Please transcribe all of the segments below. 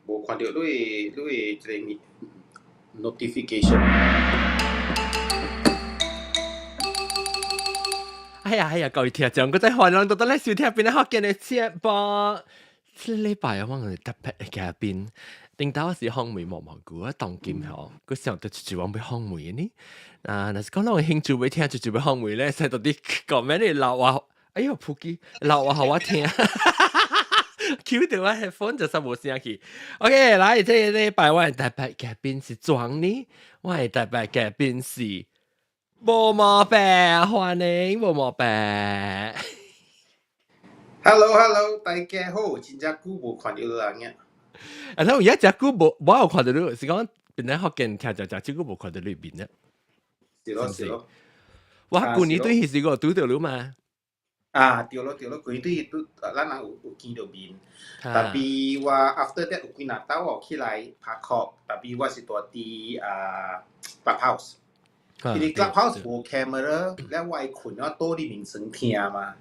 无看到你这个 notification。哎呀，各位聽眾，我真係歡迎到嚟收聽邊啲學嘅節目。這禮拜我哋特別嘅嘉賓，頂到是烘焙毛毛菇啊，當今後，佢想到就往俾烘焙呢。嗱是講到我興趣會聽就俾烘焙咧，使到啲講咩你鬧話，哎呦撲機，鬧話好我聽。Q 到我 headphone 就冇聲氣。OK， 來，這禮拜我哋特別嘉賓是裝呢，我哋特別嘉賓是。無毛病，歡迎無毛病。Hello， 大家好，真正久無看到人嘅。然後而家只久冇有看到你，是講本來學見聽就只久冇看到你面咧。是咯。我舊年對迄時個拄到你嘛。對咯，舊年對咱人有見到面，但係我 after that 有幾日到我起來拍殼，但係我是住啲Clubhouse。佢哋 Clubhouse 冇 camera，แล้ว我係困咗多啲名聲聽嘛。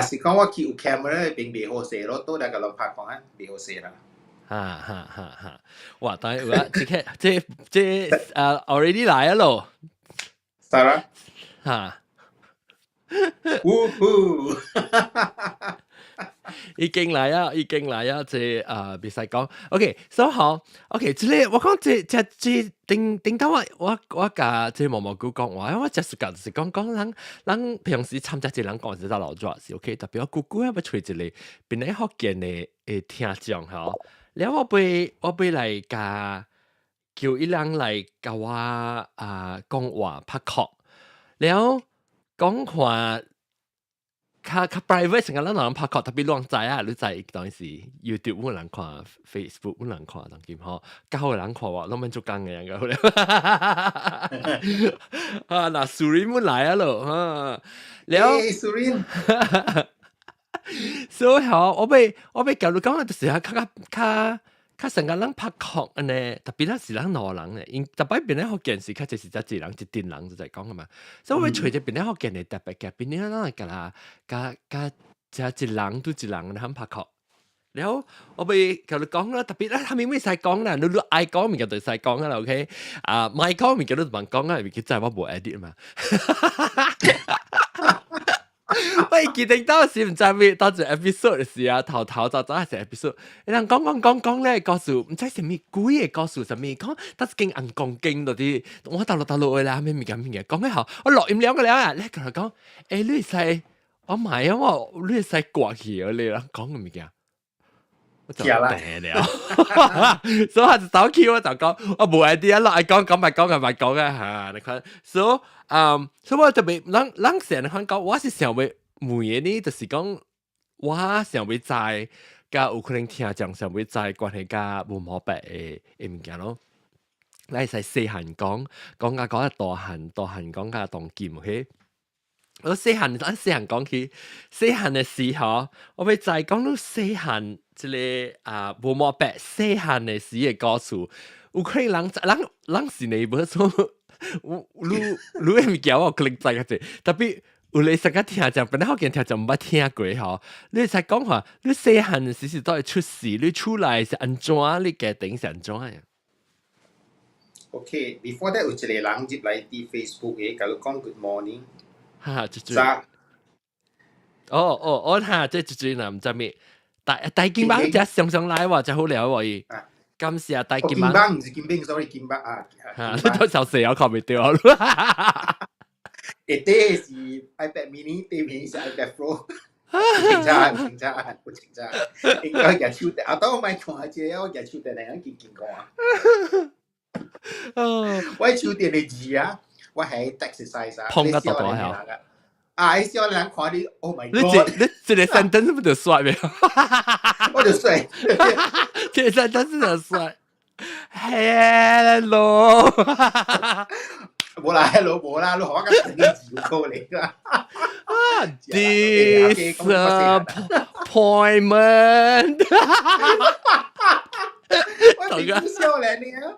是講我去有 camera 並未好勢咯，多嚟個人拍講啊，未好勢啦。哇！但係我即already 來啊咯。係啦。已經來啊！即別使講。OK， 所以好 ，OK， 即係我講即頂到我甲即毛毛菇講話，我只是講就是講人平時參加即人講就得老早是 OK， 特別我姑姑要找一個邊個福建嘅聽眾吼，แล้ว我俾嚟甲叫一人嚟甲我講話拍殼，แล้ว講話。較 private 成個人人拍殼，特別亂載啊！你載當時 YouTube 有人看 ，Facebook 有人看，當今吼教有人看話，攏免做工嘅樣個咧。嗱，Surin 要來啊咯，了，Surin， 所以吼，我俾教你講嘅就是較成個人拍殼安尼，特別係人兩人咧，因特別邊咧福建是較就是一人一陣人就係講嘅嘛，所以我隨住邊咧福建嘅特別嘅邊咧咱個啦，加一人對一人嚟拍殼，然後我俾教你講啦，特別咧他咪使講啦，你愛講咪就對使講啦 ，OK， 咪講咪叫你慢講啦，咪叫真係我冇 edit 嘛。喂，記定當時唔知咩，當住 episode 時啊，頭早係 episode， 你人講咧，告訴唔知係咩鬼嘅，告訴什麼講，但係經硬講經嗰啲，我大陸嘅啦，咩講嘅好，我錄音兩個啊，你同佢講，你係我唔係啊，你係國語啊，你啦講嘅物件。就病了，所以他就走去我就講，我冇 idea 啦，愛講咪講啊嚇，你看，所以我特別人成日講，我是想要問嘅呢，就是講我想要知，甲有可能聽眾想要知關係甲無毛病嘅物件咯。你係細漢講甲大漢講甲當劍，OK？我細漢講起細漢嘅時候，我要再講到細漢。即個無毛病細漢嘅時嘅故事，有可能人是你無錯，你嘅物件我可能知嘅啫，特別有你成個聽眾，本來好見聽眾唔捌聽過吼，你才講話，你細漢嘅時都係出事，你出來是安怎？你家庭是安怎呀 ？OK，before that 有一個人入來啲 Facebook 嘅，甲你講 Good morning，我嚇，即係人唔知咩。大金棒只上來喎，就好聊喎。感謝大金棒。金棒唔是金兵 ，sorry 金棒啊。你都就死我看唔到。啲是 iPad mini， 啲片是 iPad Pro。唔清差，應該日手的，當我咪看下隻，我日手的嚟緊見過啊。我手電嘅字啊，我係 exercise 啊，碰得多下。你笑人看你 ，Oh my God！ 你這個sentence不就帥咩？我就帥，這個sentence就帥。Hello， 冇啦 ，Hello 冇啦，你學緊成啲字過嚟㗎。Disappointment。我點要笑你啊？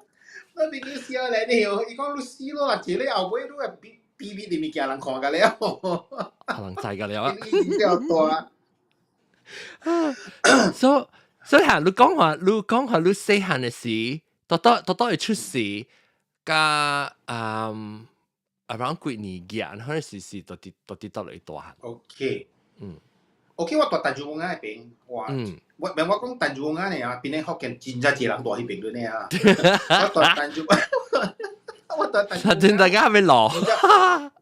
我點要笑你？伊講你死咯，而且你後尾都係BB 啲物件人看㗎了，可能知㗎了啊。比較多啊。所所以你講話你細漢嘅時，多會出事，加around 幾年嘅，可能是到啲嚟大漢。OK，OK，我大竹灣嗰邊，我講大竹灣呢啊，邊啲福建真係濟人大喺邊度呢啊？我大竹灣，大家係咪落？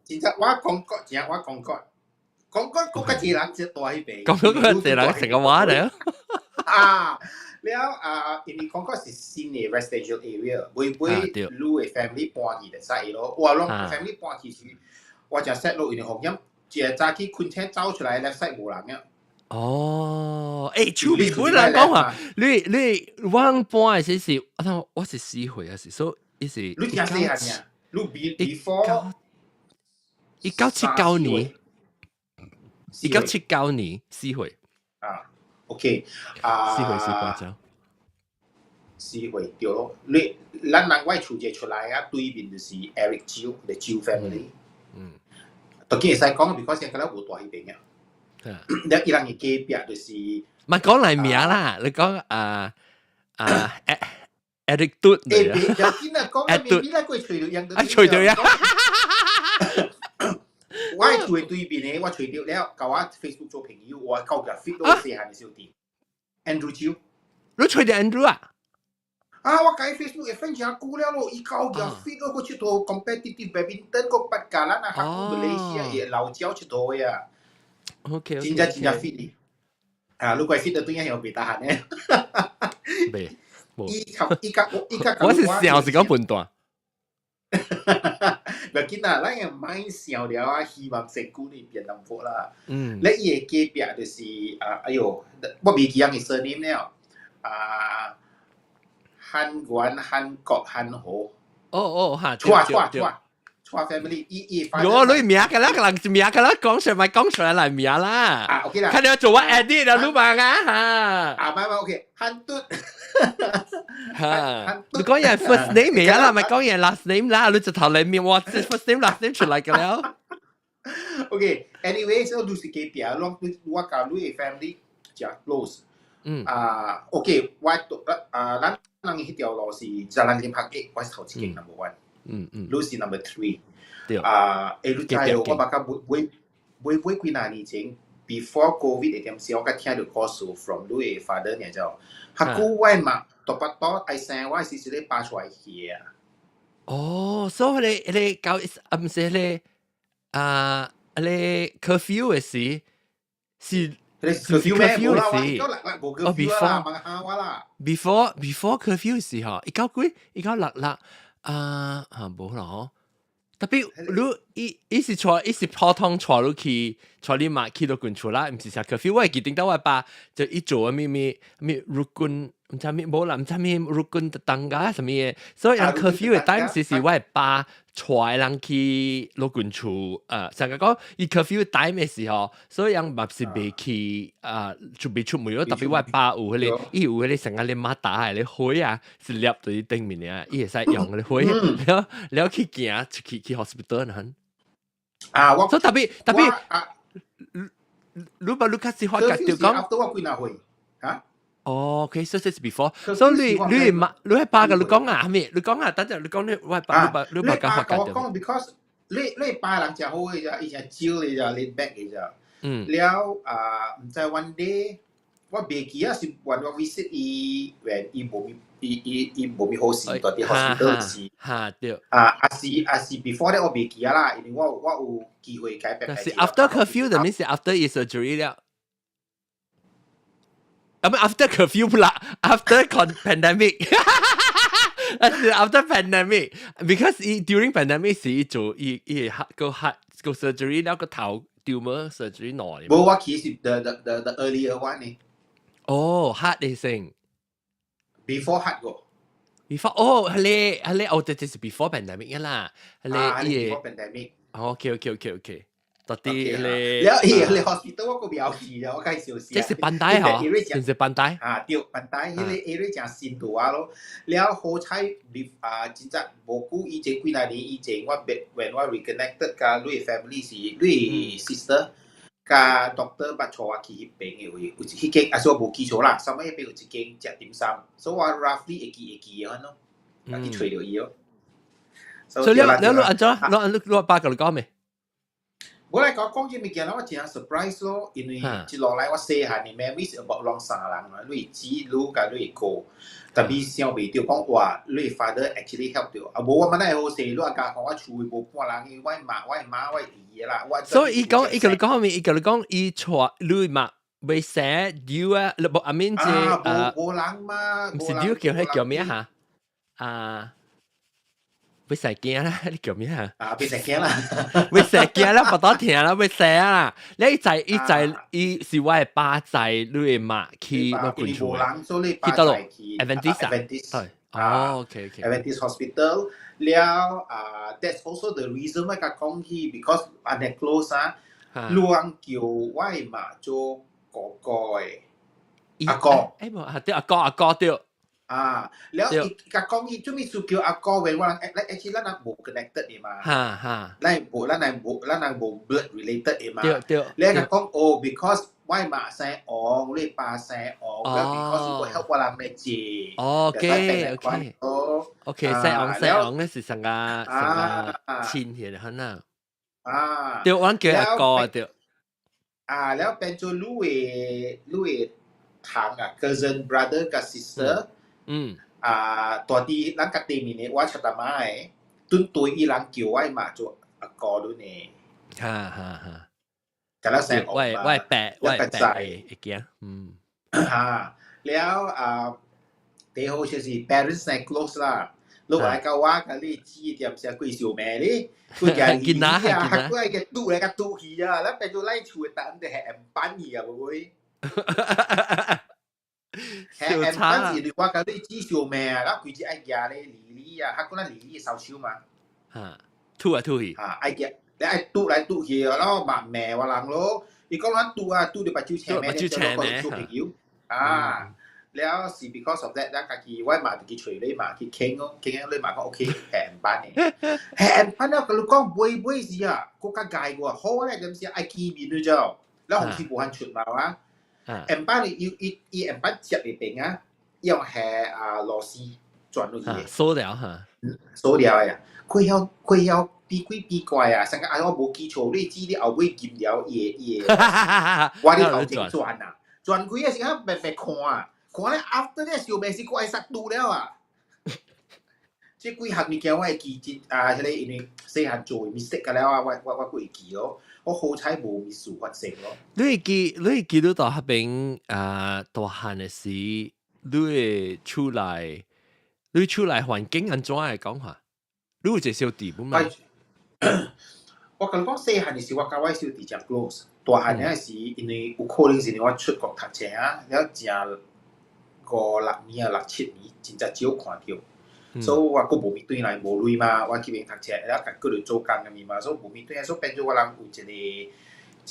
真係我講過濟人就大喺邊。講個濟人成個話嚟啊！แล้ว因為講個是新嘅 residential area，會路嘅 family 搬去嘅曬咯。我諗 family 搬去時，我就 set 落因為學音，只早起昆車走出來 left side 冇人嘅。超別本人講話，你往搬嘅時是，我是4歲啊，是所以是。你聽細漢呀？你 before 1979年4歲。OK， 4歲4歲4歲對咯。咱人外厝者出來啊，對面就是 Eric 招嘅招 family。當然會使講 ，because 現在冇大喺邊嘅。你伊人嘅隔壁就是，唔係講嚟名啦，你講Eric 嘟嚟啊。有啲人講嘅名，你來過吹到樣都。吹到呀！我係住對面嘅，我吹到了，甲我 Facebook 做朋友，我交個 fit 到細漢嘅小弟 Andrew 招。你吹到 Andrew 啊？我解 Facebook 嘅 friend 真久了咯，伊交個 fit 到個出頭 competitive badminton 個八架啦，那韓國馬來西亞嘅老椒出頭呀。OK，真正 fit 哩。如果 fit 到對樣有別大漢咧。未，我是笑是講笨蛋。唔要緊啦，咱嘅唔係笑了啊，希望成功呢變幸福啦。你嘅隔壁就是我未記人嘅 surname 了。韓元、韓國、韓河。錯 family，你名㗎啦，人是名㗎啦，講出咪講出來嚟名啦。OK 啦。看你要做我 edit 啊，你話啊唔係 OK， 韓嘟。你講嘢 first name 嚟啦，咪講嘢 last name 啦，你就頭嚟面話 first name last name 出嚟㗎啦。OK，anyway， so 都是隔壁啊，我教你嘅 family 就 close。OK， 咱迄條路是Jalan Limpak 8，我是頭一間 number 1。你是 number 3。你知道我把每幾年前 before COVID 嘅點時，我甲聽到故事 from 你嘅 father 呢就，下古我嘛，多不多愛生我是咧扒出來去啊。所以你搞唔是你curfew 嘅時是。curfew 咩？冇啦，冇 curfew 啦，問下我啦。before curfew 時候，19冇啦嗬。特別你伊是普通帶你去你媽去到近處啦，唔是食 curfew。我係記得到我爸就一做咩rukun，唔知咩冇啦，唔知咩 rukun 當家什麼嘢，所以人 curfew 嘅 time 時我係爸帶人去落近處成日講伊 curfew time 嘅時候，所以人嘛是未去準備出門咯。特別我係爸有嗰啲成日你媽打係你灰啊，是粒到啲頂面啊，伊會使用嗰啲灰，你去行去 hospital 嗱。所以特別，如果你開始發覺就講。OK，so it's before。所以你係爸嘅，你講啊，係咪？你講啊，等陣你講你爸嘅發覺。我講 because 你爸人真好嘅咋，伊真招嘅咋 ，laid back 嘅咋。了唔知 one day 我未記啊，是when我 visit 伊，when 伊冇咪好事，到啲 hospital 時。對。是 before 咧，我未記啊啦，因為我有機會解釋。是 after curfew，就係 after is surgery 了。after curfew 不啦 ，after pandemic， after pandemic， because during pandemic 時做伊個 surgery 了個頭 tumor surgery 內。冇，我其實 the earlier one 呢。heart 嘅先。before heart 個。before，這是 before pandemic 啦，before pandemic。OK。到啲你hospital 我個表示啊，我介紹先。即是板帶嗬，真是板帶。對，板帶，迄個 area 真新度啊咯。了好彩，真正無久以前幾年以前，我 when 我 reconnected 甲你 family 是你 sister，甲 doctor 捌帶我去迄邊嘅位，有迄間，啊，所以我無記錯啦，上尾迄邊有一間食點心，所以我 roughly 會記嘅咯，去找到伊咯。所以你安怎？你爸甲你講未？我嚟講呢物件，我真 surprise 咯，因為一路來我細漢嘅 memories about 兩三人啦，你姊、你甲你哥，特別想袂到講話，你 father actually help 到，啊無我乜都好勢，你阿家講我厝無半人，我媽我姨啦，所以伊甲你講咩？伊甲你講伊帶你媽未寫丟啊？你無阿面即無人嘛，唔是丟叫咩嚇？啊！要食驚啦！你叫咩啊？要食驚啦！要食驚啦！不多聽啦，要食啦！你伊是我嘅爸載你嘅媽去我滾厝嘅，去到咯 Adventist 哦 ，OK Adventist Hospital 了that's also the reason 我甲講起 because 安尼 close 亂叫我嘅媽做哥哥嘅阿哥，無對阿哥對。แล้วอีกกะกองอีจุมีสุกิวอากอเวนว่าและactually แล้วนางบ่ connected เอมาแล้วนางบ่ blood related เอมาแล้วกะกองโอ because ว่ายมาแซอองเลยปลาแซอองแล้ว because บ่ help ว่าลางในจี OK แซออง咧是上個親戚嘅很啊對我叫阿哥對แล้วเป็น做路嘅ทางอ่ะ cousin brother กับ sisterตัวที่ร้านกะตีมีเนี่ยว่าชะตาไม้ตุ้นตัวอีร้านเกี่ยวไว้มา做อากอด้วยเนี่ยแต่แล้วแสงออกมาว่าแปะไอ้เกี้ยแล้วเดี๋ยวเชื่อสิ parents ใน close ล่ะลูกไอ้ก็ว่ากันเลยจี้เตรียมเสียกุยเสี่ยวแม่เลยกุยแกกินนะกุยแกตู้อะไรกันตู้หีอ่ะแล้วไปดูไล่ช่วยตามแต่แหมปั้นหีอ่ะบุ้ยแค่แอมตั้งสิหรือว่าการได้จี้小命แล้ว佢只愛家咧離啊，佢講離少少嘛，吐啊吐去，愛家你愛嘟來嘟去，然後把命話人咯，你講話嘟啊嘟你把招車命，就攞個做朋友แล้วสิ because of that แล้วก็คือว่ามาที่ช่วยเลยมาที่เข่งเลยมาก็โอเคแหมบ้านเนี่ยแหมบ้านแล้วก็ลูกก็บวยสิอ่ะก็กระจายกว่าโหเนี่ยจำเสียไอ้กีบีนู่นเจ้าแล้วของที่บุหันชุดมาวะem班你em班接嚟邊啊？要係螺絲轉落去，鎖了嚇，鎖了呀！佢有比鬼比怪啊！成個我冇記錯，你知你後尾見了嘢，我啲頭前轉啊，轉佢嘅時候白看咧 after 咧小命是怪殺到了啊！即係幾項物件我係記迄個因為細漢做 mistake 㗎了我會記咯。我好彩冇事發生咯。你記得到嗰邊大漢嘅時，你出來環境安怎嚟講法？你有接受地本嘛？我講細漢嘅時，我甲我小弟真 close。大漢嘅時，因為有可能是我出國讀書啊，了真5-6年啊6-7年，真正少看到。所以我個無面對來無累嘛，我去邊讀冊，然後佢哋做工嘅咪嘛，所以無面對，所以變咗我人有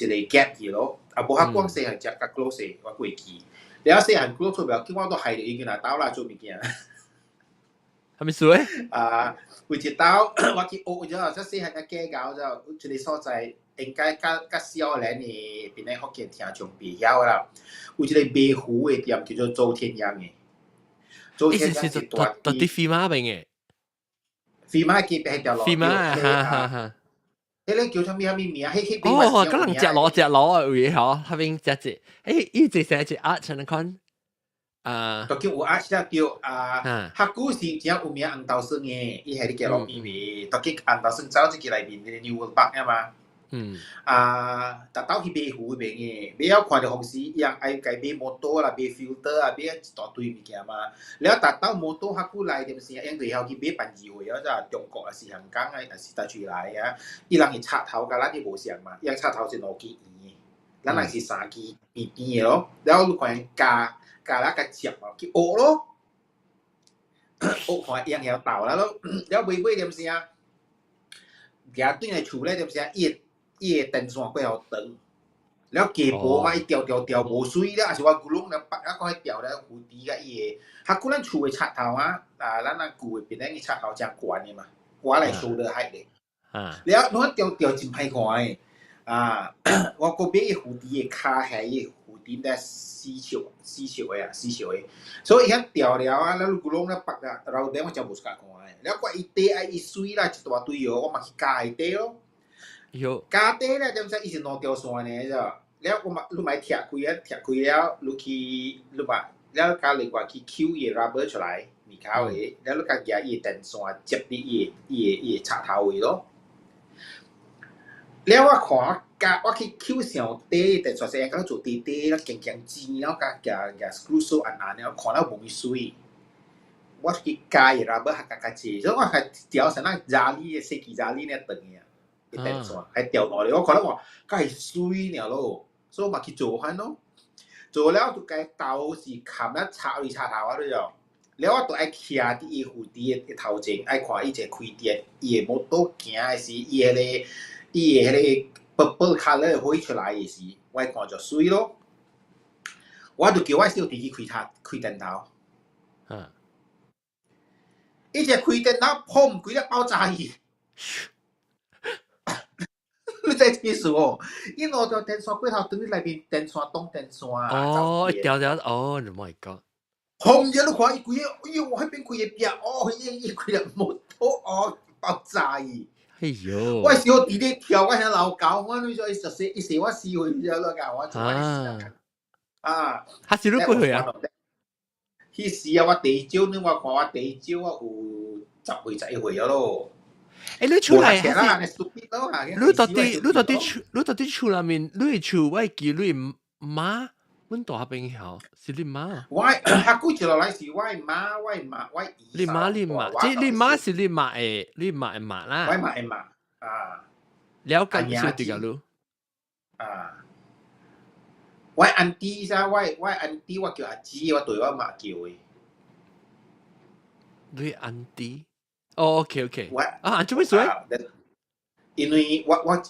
一個 gap 嘅咯。啊，無較講細漢只較 close，我會記。然後細漢 close 做表，叫我都係已經拿刀啦做物件。係咪水？有一刀我去學咗，即細漢嘅家教咗，一個所在應該較少年嘅邊個福建聽眾袂曉啦。有一個賣糊嘅店叫做周天陽嘅。意思是到啲飛馬邊嘅，飛馬嘅係條路，飛馬哈，你叫做咩名？哦，可能隻螺啊，會嗬，下邊隻，依隻成隻鴨，像你看，就叫有鴨啦，叫客古時只有名紅豆生嘅，伊係啲叫落邊味，就叫紅豆生走即個內邊嘅 New World Park 啊嘛。特兜去買糊邊嘅，你有看到紅時一樣愛改買摩托啦，買 filter 啊，買一大堆物件嘛。แล้ว特兜摩托客古來點時，因為後去買辦議會啊，就中國啊是香港啊，但是帶出來啊，伊人係插頭㗎，咱啲無像嘛，伊人插頭是兩支圓嘅，咱係3支邊邊嘅咯。然後你看加啦個接嘛，去學咯，學看樣有道啦咯。然後買點時啊，行對嚟厝咧點時啊，伊個電線過後長，แล้ว幾波嘛，伊調無水咧，還是我咕窿咧，啊，講迄調咧蝴蝶個伊個，佢咱厝個插頭啊，咱舊個邊咧個插頭真懸嘅嘛，我來收得海咧，แล้วนู้น調真歹看誒，啊，我嗰邊蝴蝶嘅卡係蝴蝶咧絲綢嘅，所以一掉了啊，แล้วกูลงแล้วปัก啊，เราเดี๋ยวมันจะบุษกาของไอ้แล้วก็อีเตะไอ้ซุย啦，一大堆哦，我嘛去加一เตะ咯，加เตะ咧就唔使以前攞掉線嘅啫，แล้ว我嘛你咪踢開แล้ว你去你嘛แล้ว加嚟話去 Q 嘢 rubber 出嚟，咪搞嘅，แล้ว你加嘢嘢電線接啲嘢插頭嘅咯。แล้วว่าขอกะว่าคิ้วเสียวเต้แต่ส่วนใหญ่ก็จุดเต้แล้วเก่งๆจีแล้วก็อย่าสกรูโซ่อันเนี่ยขอแล้วบ่มีซุยว่าคิกายระเบิดหักกะจีแล้วว่าเดี๋ยวสนั่งจารีเซกิจารีเนี่ยตึงเนี่ยแต่ส่วนให้เดี๋ยวหน่อยว่าขอแล้วว่าก็ให้ซุยเนี่ยโล所以嘛去做翻咯做แล้วตัวแกเตาสีขำแล้วชาอีชาถาวด้วยจ้ะแล้วว่าตัวไอ้เขียที่อีหูดีที่頭前ไอ้ขวาอีเจคุยเดียอีโมโต้แก่สิอีเลย伊个迄个 purple color 可以出来嘅时，我看就水咯。我就叫我小弟去开电头。伊只开电头，砰，规个爆炸去。你在意思哦？伊攞到電線過頭，等於內邊電線當電線啊。哦，一條條，哦 ，my god！砰！一路看伊規個，哎呦，迄邊規個壁，哦，伊規個摩托哦爆炸去。哎呦！我小弟咧跳，我喺樓教，我你做一時我試過咗咯，教我做啊。他是碌過去啊？迄時啊，我第一招呢，我看我第一招我有10歲11歲咯。誒，你出來係你到底厝內面，你厝我記你媽，阮大朋友是你媽。我下句就落來是我媽，你媽，即你媽是你媽嘅媽啦。我媽嘅媽啊。了解小弟個路。啊。我安弟噻，我安弟我叫阿姊，我對我媽叫嘅。你安弟？哦 ，OK。啊，做咩事？因為我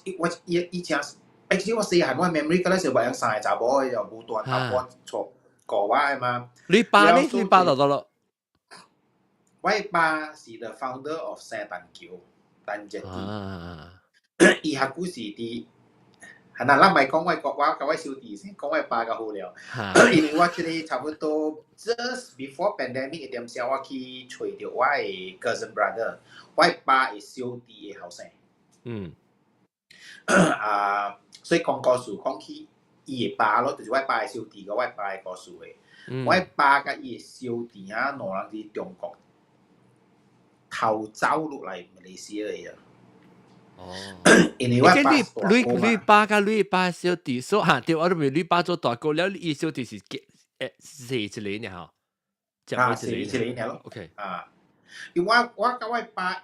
以前，其實我細漢我 memory 嗰陣時話有三個查某又冇斷頭髮錯過我嘛。你爸呢？你爸就得咯。我爸是 the founder of 聖誕橋單隻啲，伊下古時啲。係嗱，咱咪講我甲我小弟先，講我爸較好了。因為我即個差不多 just before pandemic 嗰陣時，我去找到我嘅 cousin brother， 我爸嘅小弟嘅後生。所以講故事講起伊嘅爸咯，就是我爸嘅小弟個我爸嘅故事嘅。我爸甲伊嘅小弟啊，兩人喺中國逃走落嚟馬來西亞嘅。因為我你爸甲你爸小弟所嚇對，我都未你爸做大哥了，伊小弟是四一個呢吼，四一個咯。OK 因為我甲我爸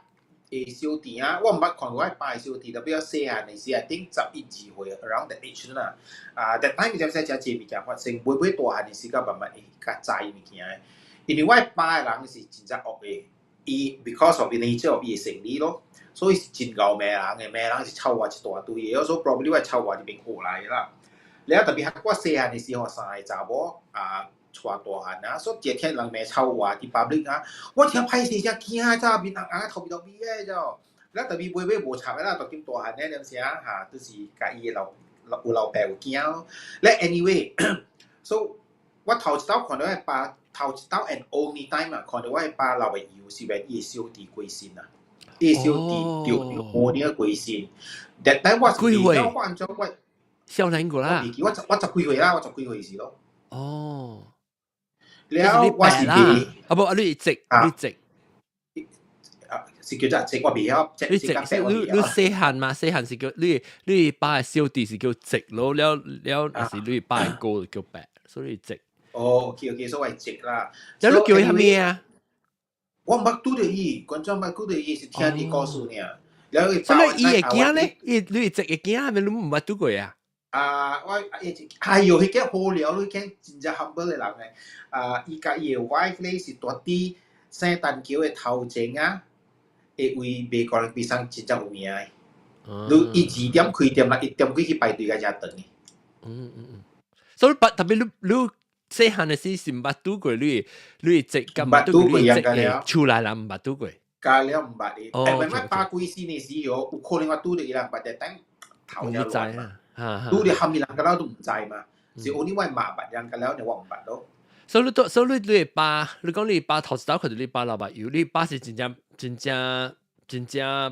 嘅小弟啊，我唔捌看過我爸嘅小弟，特別細漢嘅時啊，頂11、12歲 around that age 啦。that time 就真係真物件發生，每大漢嘅時間慢慢較知物件嘅。因為我爸嘅人是真正惡嘅，伊 because of the nature of 伊嘅生理咯。所以是真夠命人嘅，命人是臭話一大堆嘅，所以 probably 我臭話入邊學來啦。然後特別係我細漢嘅時候，三個查某帶大漢啊，所以一天人命臭話啲 public 啊，我聽歹勢只驚咋，面人頭邊嘅啫。然後特別尾無插啦，就見大漢咧，陣時啊都是甲伊老爸有驚咯。咧 anyway，so 我頭一道看到我爸頭一道 and only time 啊，看到我爸老嘅油是為伊小弟歸心啊。啲小弟掉我呢個貴先，但我是比較換咗我少年個啦，我10幾歲啦，我10幾歲時咯。哦，แล้ว我是比不，你直是叫做直，我未曉直。你細漢嘛？細漢是叫你爸嘅小弟是叫直咯，了是你爸嘅哥叫白，所以直。哦 ，OK， 所以直啦。咁你叫佢係咩啊？我唔捌拄着伊，觀眾唔捌拄着伊，是聽伊故事爾。然後伊所以伊會驚咧，你直會驚，咪你唔捌拄過啊？我係呦，迄個好料，迄個真正 humble 嘅人誒。伊甲伊嘅 wife 咧是大啲聖誕橋嘅頭前啊，會為美國人比上真正有名嘅。伊2點開店啦，1點幾去排隊嘅才等嘅。所以特別你。細漢嘅時是唔捌拄過你直咁唔捌拄過你直嘅，厝內人唔捌拄過。加了唔捌嘅，但係我爸歸先嘅時候，有可能我拄着伊人，但係等頭就亂嘛。啊，如果你後面人嘅佬都唔制嘛，是only為麻煩人嘅佬你話唔辦到。所以你爸，你講你爸頭一道看到你爸老爸有，你爸是真正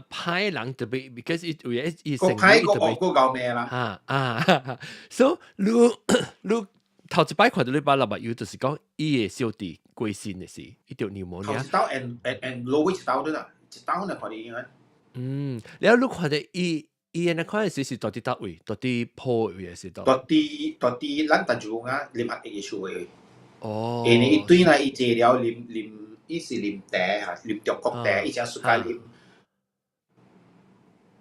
歹人特別 ，because 伊個歹個惡個搞咩啦？所以你頭一擺看到你爸老爸有，就是講伊嘅小弟過身嘅事，伊條牛毛頭一刀 and lower 一刀對啦，一刀呢看你應該。然後你看到伊安尼看嘅時是到底倒位，到底破位嘅時到。到底咱大眾啊，啉下嘅厝嘅。哦。因為一堆啦，伊坐了啉，伊是啉茶嚇，啉中國茶，伊只暑假啉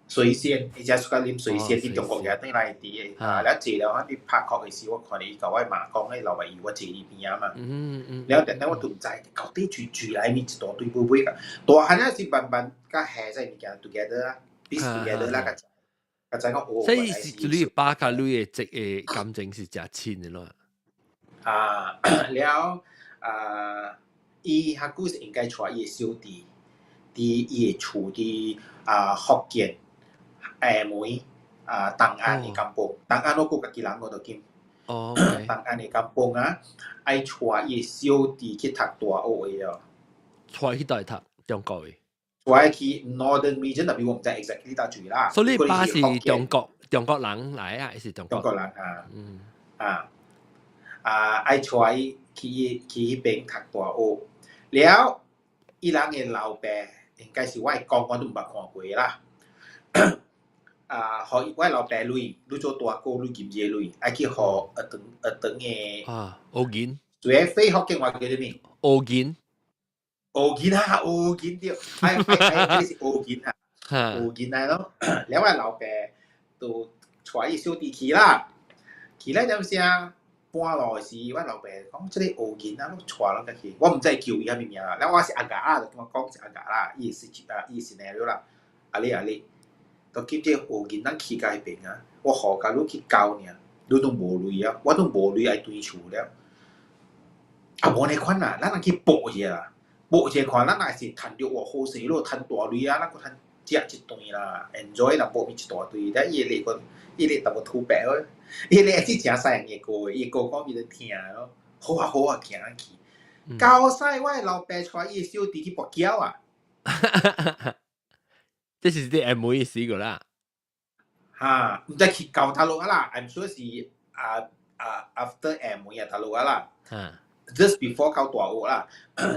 水仙，伊只暑假啉水仙，啲中國嘢對來啲嘅。แล้ว坐了，你拍殼嘅時，我看你甲我媽講，你老爸以我坐你邊啊嘛。แล้ว但我都唔知，到底住嚟面一大堆杯杯㗎。大漢啊是慢慢甲下在物件 together 啦 ，piece together 啦，甲知講哦。所以是你爸甲你嘅即嘅感情是真親嘅咯。แล้ว伊下古是應該帶伊嘅小弟，佇伊嘅厝佇福建下暝東岸嘅甘榜，東岸我個家己人我都見。東岸嘅甘榜啊，愛帶伊嘅小弟去讀大學嘅哦。帶去大讀中國嘅。帶去 Northern Region，特別我唔知 exactly 到處啦。所以你爸是中國人嚟啊，還是中國人愛帶伊去迄邊讀大學，了伊人嘅老爸應該是我講我都唔捌看過啦。互我老爸類，你做大哥你金嘢類，愛去互學堂嘅學銀，做喺非福建話叫啲咩？學銀對，係是學銀啊，學銀嚟咯。了我老爸就帶伊小弟去啦，去咧點聲。半路時，我老爸講：即個學銀啊，你帶人家去，我唔知叫伊啥物名啦。然後我是阿甲啊，就同我講是阿甲啦，伊是scenario啦，阿你，就見即學銀咱去甲迄邊啊，我互甲你去教爾，你都無鐳啊，我都無鐳愛對厝了。無呢款啊，咱人去搏一下，搏一下看，咱若是趁着哇好勢咯，趁大鐳啊，咱佫趁食一頓啦 ，enjoy 啦，搏一大堆，但伊個伊個淡薄土白咯。伊咧是誠犀人嘅歌，伊歌講伊就聽咯，好啊，行去。交曬我老爸帶伊小弟去搏橋啊！這是啲 M 意思個啦。唔知去交頭路啊啦 ，I'm sure 是after M 嘅頭路啊啦。just before 交大學啦，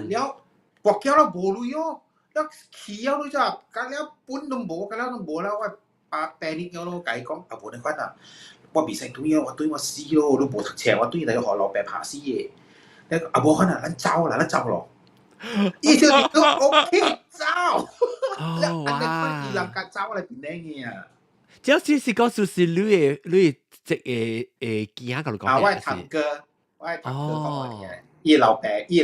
了搏橋啦無鐳哦，了去了你就甲了本都無，甲了都無啦，我爸病咗咯，甲伊講無呢款啊。我未使對我死咯，都無讀冊，我對嚟學老爸拍死嘅。你講無可能，咱走咯。伊就講 OK 走。哇！伊人家走嚟邊嘅啊？只要是講是你即誒見下佢講。我係堂哥講我聽。伊老爸甲伊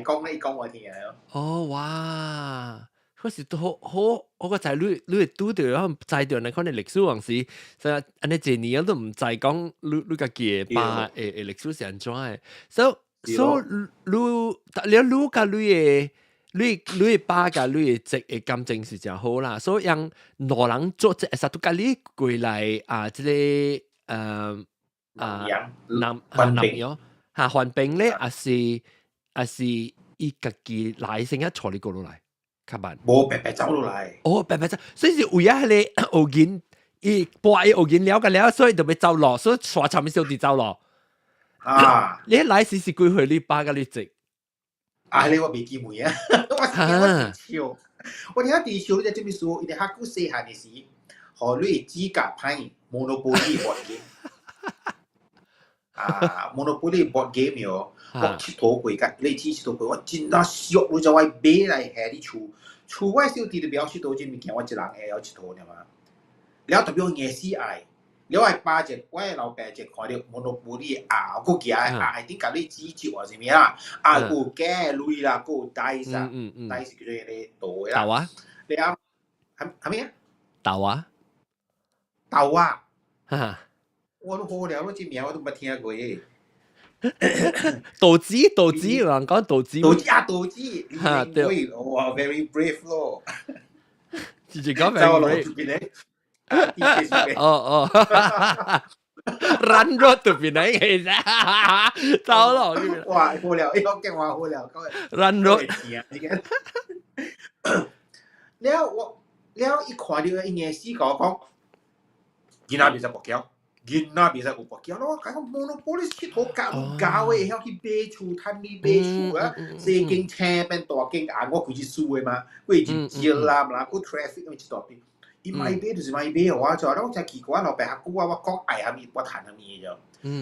講，伊講我聽咯。哇！嗰時都好，我個仔你拄着，可能知着你可能歷史往時，就安尼一年都唔知講你家己嘅爸誒歷史是安怎嘅，所以你甲你嘅爸甲你嘅即嘅感情是真好啦，所以讓兩人做即實都甲你過來即個南洋患病咧，還是伊家己來先一坐你過落來。無白白走落嚟，白白走，所以是為咗你學銀，伊播伊學銀了個了，所以就要走咯，所以耍差唔少啲走咯。你來時是幾歲？你爸甲你積？你我未記問啊，我聽地球你在這邊說，伊哋下古細漢嘅時，互你指甲歹 ，Monopoly board game，Monopoly board game 哟，我佚佗過甲你佚佗過，我真啊俗，你就愛買來下你厝。厝我小弟就表示到這物件，我一人會曉佚佗爾嘛。了特別我硬死愛，了我爸隻，我老爸隻看到 Monopoly 個夾係點甲你指照啊？是咩啦？個假類啦，個 dice 啊 ，dice 叫做咧賭嘅啦。豆啊？了係咩啊？豆啊！我都好了，我這名我都冇聽過嘅。導子，有人講導子，對，哇 ，very brave 咯，直接講 very brave。in case you 哦哦。run road to 邊嚟其實走落去邊哇好了，我驚話好了，run 都 road 會正呢個。แล้วอีกขวาเดียวอีเนี่ยสิก็講，กินน้ำ別使搏橋，กินน้ำ別使有搏橋咯。講 monopoly 去土搞搞嘅，曉去買厝，趁你買厝啊，細間車變大間硬，我開始輸嘅嘛，我已經接啦啦，個 traffic 咁一大邊。伊買買就是買買，我就我真奇怪，老闆客我講愛下面，我談下面嘅啫。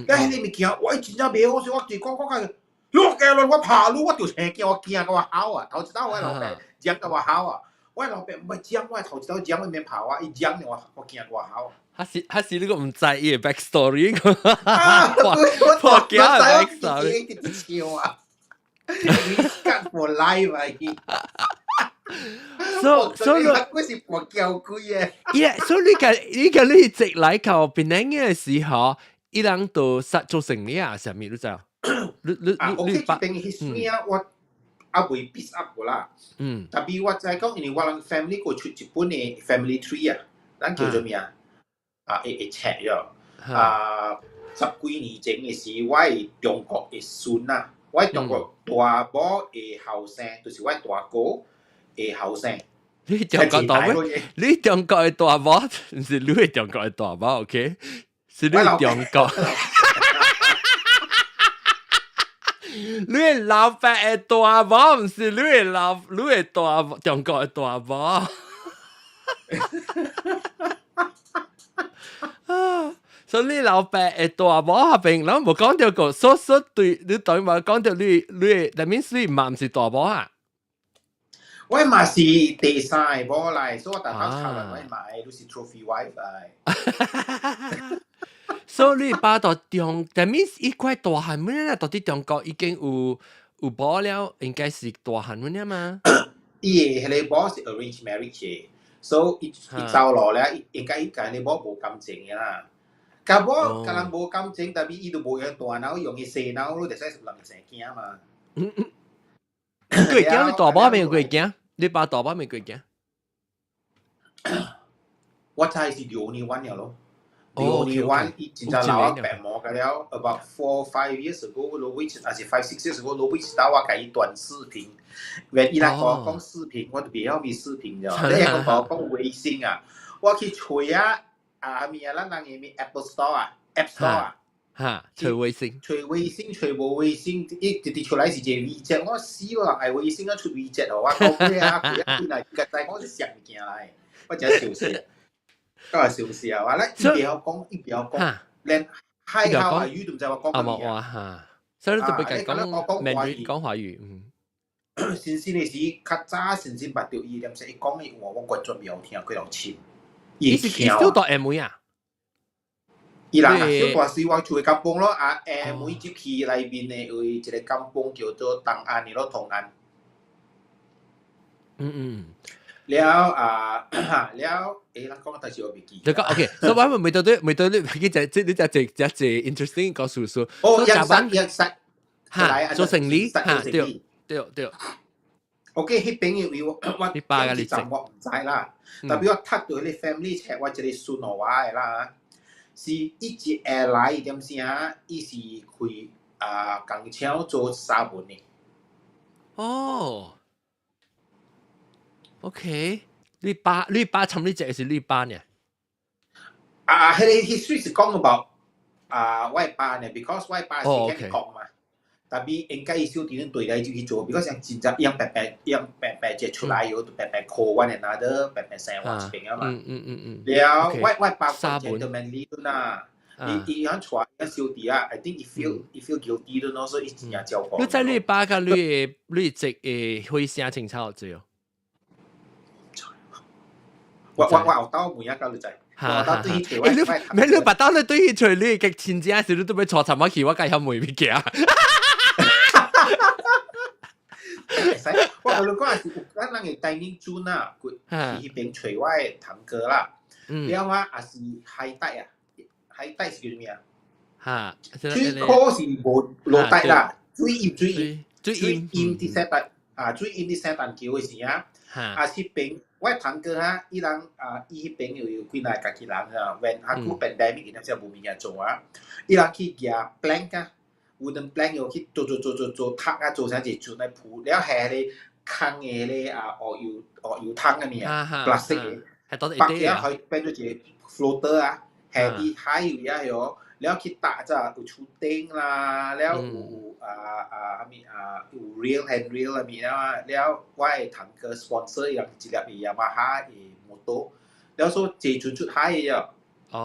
但係你物件，我真正買好時，我就講講落街咯，我爬路我條車叫我驚，我考啊，頭一道我老闆講個我考啊。我老闆唔係講，我頭一道講佢面跑啊，伊講我驚我考。他是呢個唔在意 backstory 我破鏡 backstory 啲笑啊 ，risk for life 啊所以嗰時破鏡鬼嘅。所以你直嚟靠邊嘅時候，伊人都實做成咩啊？上面都知啊。你把定 history 啊，我啊未 pick up 過啦。tapi 我在講，因為我哋 family 過出日本嘅 family tree 啊，咱叫做咩啊？會赤咗。10幾年前嘅時，我係中國嘅孫啊，我係中國大寶嘅後生，就是我大哥嘅後生。你中國大寶，你中國嘅大寶，唔是你係中國嘅大寶 ，OK？ 是你係中國。你係老闆嘅大寶，唔是你係中國嘅大寶。所以你老闆嘅大寶下邊，咱冇講到個，所對你對嘛講到你裡面水嘛唔是大寶啊？我嘛是第三個寶嚟，所以我特登抄嚟我買都是 trophy wife 嚟。所以你爸到中，that means 一塊大漢文啦，到底中國已經有寶了，應該是大漢文啦嘛？伊個寶是 arrange marriage 嘅，所以一走落咧，應該你寶冇感情嘅啦。甲寶甲人無感情，但係伊都無用大腦，用伊細腦，你就使人成驚嘛。佢驚你大寶未佢驚，你爸大寶未佢驚。我猜是 the only one 了咯。The only one 真正老白毛嘅了 ，about 4-5 years ago， 老尾還是 5-6 years ago， 老尾知道我甲伊短視頻，when 伊來講視頻，我就袂曉咪視頻咗。你係講微信啊，我去吹啊。咩啊？咱人嘅 Apple Store 啊 ，App Store 啊，吹微信，吹無微信，一直出來是隻 WeChat， 我死個人係微信啊出 WeChat 哦，我講咩啊？佢啊，原來個仔講是上物件嚟，我真係笑死，都係笑死啊！話咧，伊不要講，連 Hi how are you都唔知我講乜嘢啊！所以你特別講華語，先嘅時，較早先捌到伊，點識伊講嘅話，我完全未有聽過有錢。伊小到 M 啊！伊人小大時我住嘅金邦咯，M 接去內邊嘅有一個金邦叫做東安嘅咯，同安。了，咱講但是我未記。就講 OK， 所以我未到你只 interesting 個叔叔。哦，一做成理對。OK，迄邊嘅我陣我唔知啦，但係我睇到啲 family 車，我一個孫我嘅啦，是一隻 airline 點先，伊是開工廠做沙文嘅。哦 ，OK， 你爸尋呢隻是你爸呢？佢哋 history 是講 about 我爸呢 ，because 我爸是香港嘛。但係應該少啲對嚟就去做，because 像真正樣白隻出來有白 call one another 白生活一邊啊嘛。了，我爸講 gentlemanly 啦，伊響出響少啲啊 ，I think he feel guilty 咯，所以伊真正照顧。你知你爸甲你直誒會聲清楚最哦。我後兜每一個女仔。你把刀你對佢吹，你嘅親戚時你都俾錯尋乜去，我介紹妹俾佢啊！我如果係咱人嘅帶領轉啊，佢去邊吹我嘅堂哥啦，了啊，也是海帶啊，海帶是叫咩啊？水科是無落帶啦，水淹啲石帶最因啲聖誕橋嘅時啊，哈是邊我堂哥哈，伊人伊邊有幾耐家己人啊，when 佢 pandemic 然後就冇物件做啊，伊人去夾 plank 啊，wooden plank 又去做塔啊，做成一磚嚟鋪，แล้ว係你坑嘅咧ออกอยู่ทั้งอันนี้พลาสติกปักแล้ว佢เป็นตัว floater 係啲海อยู่啊เหรอแล้วคิดตะจะอุชูเต็งล่ะแล้วอยู่ real hand real มีแล้วว่าถังเกอร์สปอนเซอร์อย่างจิตมียามาฮ่าโมโตแล้วโซ่เจจุดไฮอ่ะอ๋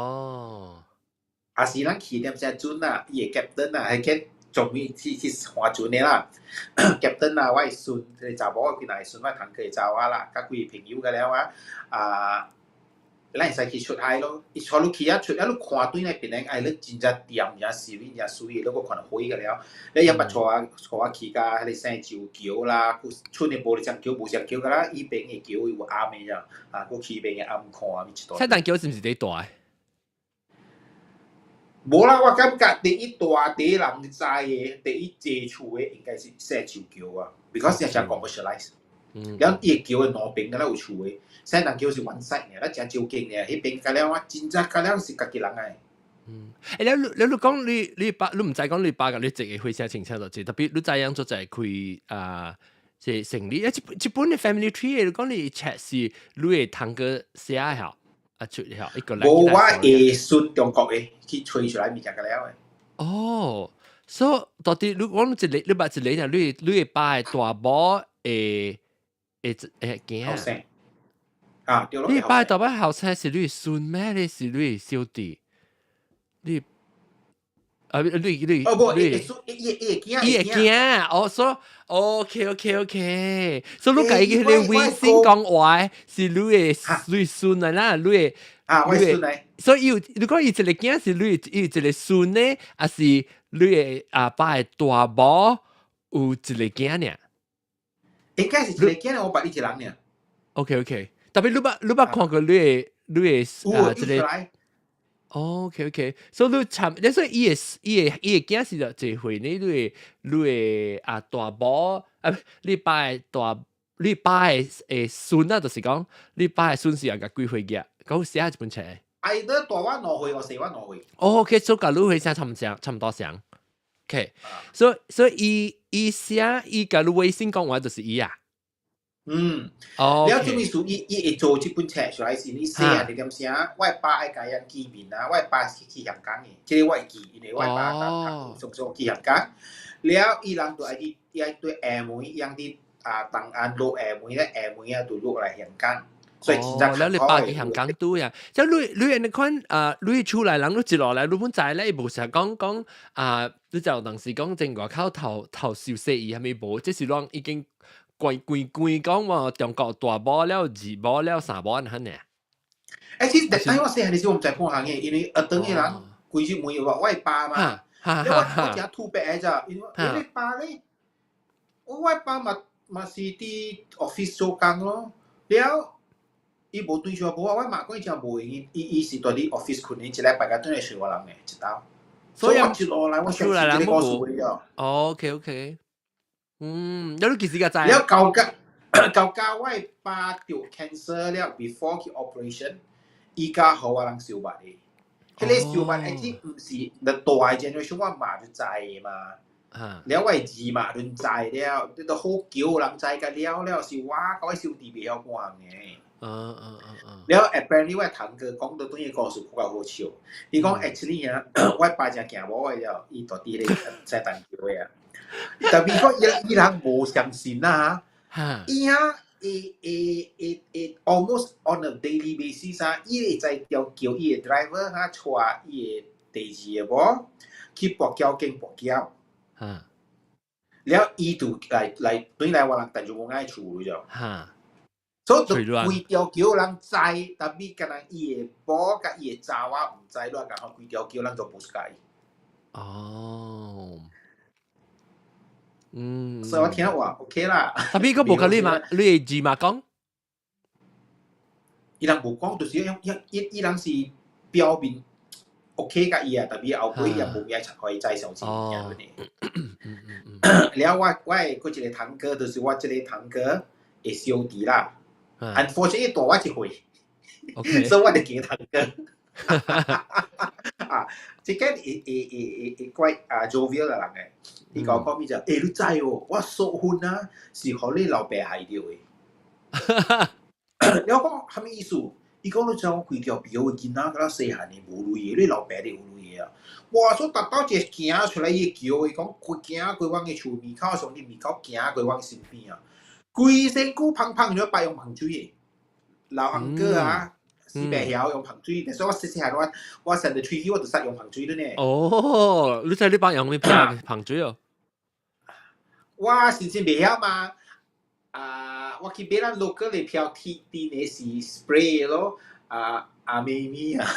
อสินั่งขี่เนี่ยจะจุดน่ะแคปเติลน่ะให้แค่จงมีที่หัวจุดเนี่ยล่ะแคปเติลน่ะว่าซุนเลยจะบอกว่าคุณนายซุนว่าถังเกอร์จะว่าล่ะก็คุยเพลงยูกันแล้วว่าแล้วใส่ขี้ชุดไทยแล้วอีชอลุขี้ชุดแล้วลูกขวาตัวนี้เป็นยังไงแล้วจินจะเตรียมยาซีรีส์ยาซุยแล้วก็ขวานหอยกันแล้วยังปัจจุบันขี้กาให้ใส่จิ๋วเกี่ยวละกูชุดในโบราณจังเกี่ยวโบราณเกี่ยวกันละอีเป็นเกี่ยวอยู่อาเมย์กูขี้เป็นอามุขวามีจิตตัว聖誕橋是唔是幾大？冇啦，我感覺第一大第一人知嘅第一接觸嘅應該是西洲橋啊 ，because 係講 commercialize。แล้วอีกเกี่ยวกับหนอเป็นกันแล้วช่วยเส้นทางเกี่ยวกับวันไซเนี่ยแล้วจะเจียวเก่งเนี่ยให้เป็นกันแล้วว่าจินจักกันแล้วสิกักกี่หลังไงแล้วลูก講你唔使講你爸嘅，你自己會寫清楚就知。特別你知樣做就係佢即係成立一本嘅 family tree，你講你 check 是你嘅堂哥寫下出下一個嚟。冇話順中國嘅去吹出來物件กันแล้ว哦，所以到底你講你把一個呢，你嘅爸嘅大寶誒。驚你拜大把後生是你孫咩？你是你小弟？你不，伊驚哦，所以 OK， 所以你講嘅你微信講話是你嘅孫嚟啦，你嘅我孫嚟。所以如果伊一個驚是你一個孫咧，還是你嘅阿爸嘅大寶有一個驚呢？應該是一個驚我把你一人呢。OK， 特別你捌看過你嘅一個OK， 所以你參，你說伊嘅囝是就一回呢，你嘅大寶你爸嘅孫啊，就是講你爸嘅孫是人家幾歲嘅，講寫一本冊。either 大我2歲或細我2歲。OK， 所以甲你歲寫差唔多像。OK， 所以伊寫伊甲你微信講話就是伊啊。แล้วจะมีสูตรอีโจที่ปุ่นแฉช่วยสินี่เสียเดี๋ยวเสียว่าป้าไอ้กายังกีบินนะว่าป้าขี่หางกังนี่เชื่อว่ากีนี่ว่าป้าส่งขี่หางกังแล้วอีหลังตัวไอ้ตัวแอร์มุ้ยยังที่ต่างอันโลแอร์มุ้ยและแอร์มุ้ยตัวโลอะไรหางกังแล้ว你爸嘅香港都呀，即係你看你出來人都接落嚟，你本仔咧無成講你就當時講正外口頭小四二係咪冇？即是講已經貴講話中國大寶了、二寶了、三寶咁呢？其實但係我細漢時我唔知半行嘅，因為等嘅人貴住每話我係爸嘛，因為我只土白咋，因為爸咧，我爸嘛是啲 office 做工咯，แล้ว伊無對住我媽講伊就無伊是對啲 office 訓練，一禮拜個都係學我人嘅，知道？所以我一落來，我上次你告訴我咗。OK， 有啲幾時個仔？แล้ว舊我爸掉 cancer 了 ，before 佢 operation，依家好我人小白嘅，佢哋小白係啲唔是 the 大 generation 我媽就知嘛。แล้วไอ้จีมาโดนใจแล้วแต่โหเกี่ยวหลังใจกันแล้วสิว่าเขาไอ้สิวตีเบี้ยวกว่าไงแล้ว apparently ว่าถังเกิด講到東西告訴佢好笑伊講 actually 啊我爸就行無嘅了伊到底咧在等叫嘅特別講伊人無相信啦伊啊almost on a daily basis 啊伊在叫伊嘅 driver 哈帶伊嘅地址嘅無去博交經博交แล้วอีถูกไล่ตัวนี้ว่าหลังแต่จะมองง่ายชูรู้จัก所以規條橋人知，但係可能伊個寶甲伊個查某唔知，亂講規條橋人就無解。所以我聽話 OK 啦。但係個無甲你嘛，你係字嘛講？伊人無講，就是伊人是表面。OK 甲伊啊，特别后尾也无嘢出可以再上钱嘅嗰啲。แล้วว่า嗰一個堂哥就是我這個堂哥嘅兄弟啦。Unfortunately 大我一歲，所以我就叫堂哥。啊，即個quite jovial 嘅人嘅，伊講講咩就，你知喎，我數款啊是互你老爸害掉嘅。แล้วก็ทำอีสุอีก็รู้จักคุยเกี่ยวกับ有嘅囡仔，嗰細漢嘅無類嘢，你老爸你無類嘢啊！哇！所以達到一行出來伊叫，伊講佢行過阮嘅厝面口上，你面口行過阮身邊啊！規身軀胖胖咗，白用噴水嘅，老翁哥啊，是袂曉用噴水，所以我細漢我成日吹氣，我就識用噴水咧。哦，你知你幫用咩噴水哦？我先先袂曉嘛。我去買咱 local 嘅漂鐵嘅是 spray 咯，咪咪啊，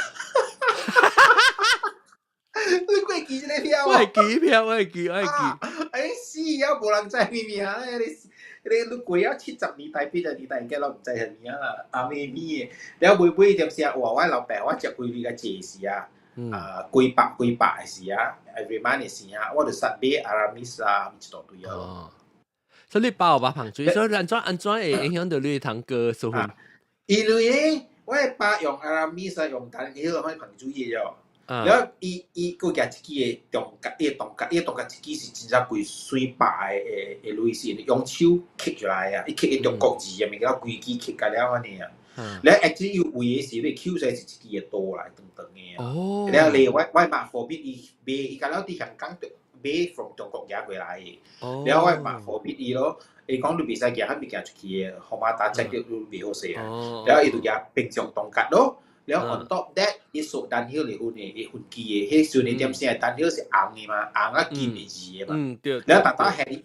你會記這個漂？我會記。哎死啊！無人知咪咪啊！你過咗70年代、80年代，應該都唔知係咩啦。咪咪嘅，แล้ว每點時啊，我老爸我食幾個節時啊，幾百嘅時啊 ，every month 嘅時啊，我就實買Aramis啊，一大堆啊。所以你爸有把噴水，所以安怎會影響到你堂哥數分？因為咧，我爸用 Aramis 啊，用單嘢可以噴水嘅咗。然後伊個夾一支嘅動格，伊動格一支是真正貴水白嘅類型，用手刻出來啊！伊刻喺中國字入面，叫規支刻甲了安尼啊。然後 actually 有位嘅時，你扣出來是一支嘅多來長嘅啊。然後你我媽貨幣伊買，伊甲了啲香港買 from 中國寄過來嘅。然後我媽貨幣伊咯，伊講你袂使寄遐物件出去嘅，號碼打隻叫都袂好勢啊。然後伊就寄平常動格咯。แล้ว on top that 伊數單條嚟換嘅，伊換機嘅，迄時陣點先單條是紅嘅嘛，紅啊金嘅字嘅嘛。แล้ว大家係，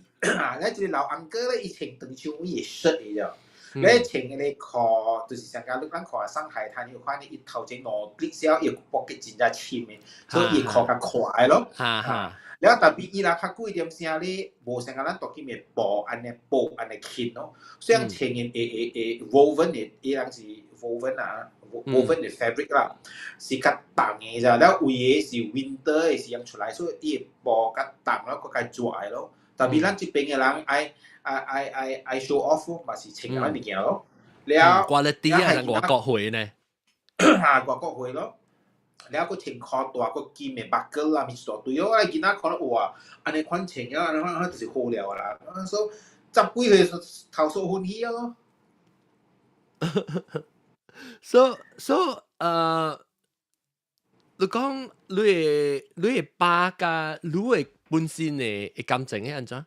แล้ว即個老翁哥咧，伊穿長袖衣嘅恤嘅啫，แล้ว穿嘅咧褲，就是上家你咱看上海灘有看伊頭前攞啲小伊個真正深嘅，所以伊褲較快咯。แล้ว特別伊拉較貴點先咧，無像咱當今嘅布安尼輕咯，雖然穿嘅woven 嘅，伊人是 woven 啊。woven 嘅 fabric 啦，是較重嘅咋，แล้ว為嘅是 winter 嘅時樣出來，所以伊布較重咯，較dry咯。特別咱這邊嘅人愛 show off 嘛，是穿嗰啲物件咯。แล้วquality 係外國貨呢？外國貨咯。แล้วก็穿褲大個金嘅 buckle 啊，咪一大堆咯。我見到看到哇，安尼款穿啊，安尼就是好料啦。所以十幾歲頭數歡喜咯。So 你講你嘅爸甲你嘅本身嘅感情係安怎？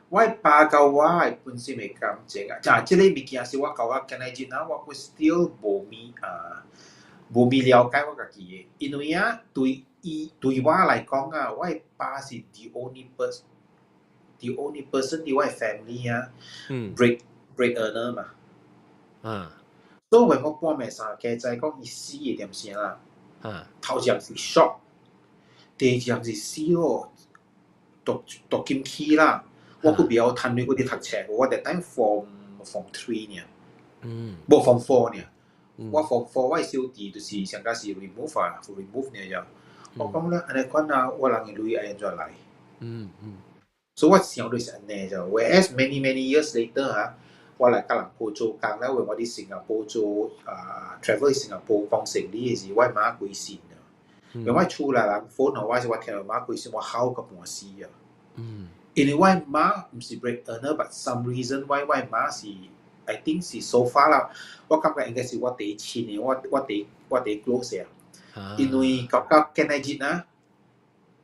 我爸甲我嘅本身嘅感情啊，即個物件是我甲我今日日啊，我 still 無了解我家己嘅，因為啊，對我來講啊，我嘅爸是 the only person 喺我嘅 family 啊，break earner 嘛。所以我搬埋三家仔講伊死嘅點先啦。頭先是 shock， 第二件是死咯，讀進去啦。我個比較貪戀嗰啲讀冊，我哋等 form 3呢，冇 form 4呢。我 form 4我小弟就是上家是 remove 呢就。我講咧，安尼款啊，我人嘅女愛怎來？所以我想到是安尼就。Whereas many years later 啊。我嚟甲人鋪做工咧，為我啲新加坡做travel 去新加坡講生意嘅時，我媽歸線啊。因為我厝內人 phone 我時，我聽到媽歸線，我好個半死啊。因為我媽唔是 break earner，but some reason why 我媽是 I think 是 so far 啦。我感覺應該是我第一親嘅，我第 close 啊。因為到今日啊，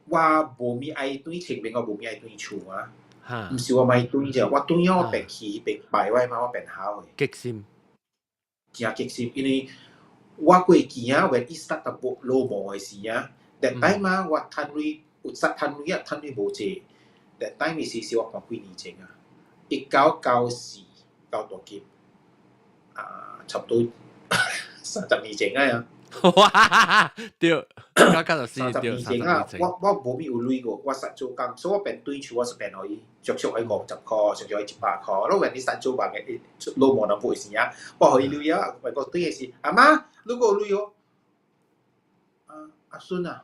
我無咪愛對前面，我無咪愛對厝啊。唔是我咪對啫，我對咗我變氣變敗，我媽我變好嘅。激心，真激心，因為我過期啊，when it start 到落毛嘅時啊，但time啊我賺錢，有實賺錢啊，賺錢無濟。但 time 是我講幾年前啊，1994到大金差不多30年前啊。哇！對，94年前啊，我無咪有錢個，我實做工，所以我變對厝我是變可以，足足係50塊，足足係100塊。然後when你實做工嘅，落毛就冇時啊，我可以留意啊，為個對嘅是，阿媽，你個有錢哦，阿孫啊，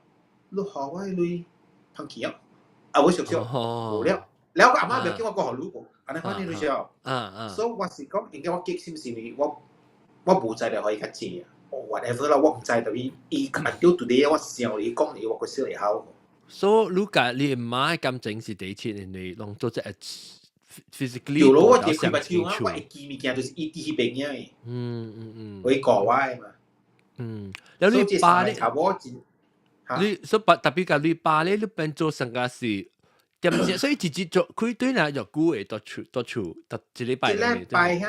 你學我類噴氣啊，我熟熟無了，แล้วก็阿媽別叫我講學路，安尼反正你知道，所以我是講，應該我激心是咪我無在就可以較借啊，whatever 啦，我唔在，但係伊 until today 我想你講你，我個小嚟好。所以如果你媽嘅感情是第一次，你當做即係 physically 對咯，我哋佢佢唔叫啊，我會記物件就是伊啲邊嘅，會講我嘛。แล้ว你ป้าเนี่ย你所以特別กับ你ป้าเนี่ย你เป็น做成個是點先？所以直接做佢對呢就估嘅多處一禮拜。一禮拜哈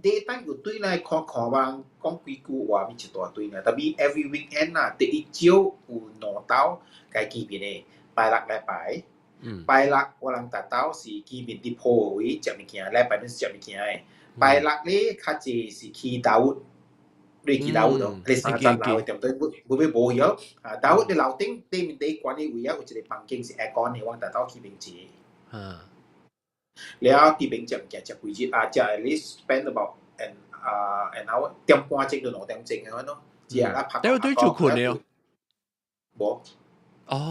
，daytime 有對來看話講幾句話咪一大堆呢。特別 every weekend 啊，第一朝有兩道該見面嘅，拜六禮拜。拜六我人達到是見面啲鋪位食物件，禮拜日食物件嘅。拜六咧較濟是去大屋。你去大屋咯，你三層樓點對會冇咗啊？大屋你樓頂對面地關啲位啊，有一個房間是 aircon 嘅，我達到去邊住。แล้วที่เป็นจังแกจะคุยจิอาจจะ at least spend about an hour เตรียมความจริงตัวหนูเตรียมจริงเหรอเนาะเจียแล้วพักแล้วด้วยจุคุณเนี่ยบอกอ๋อ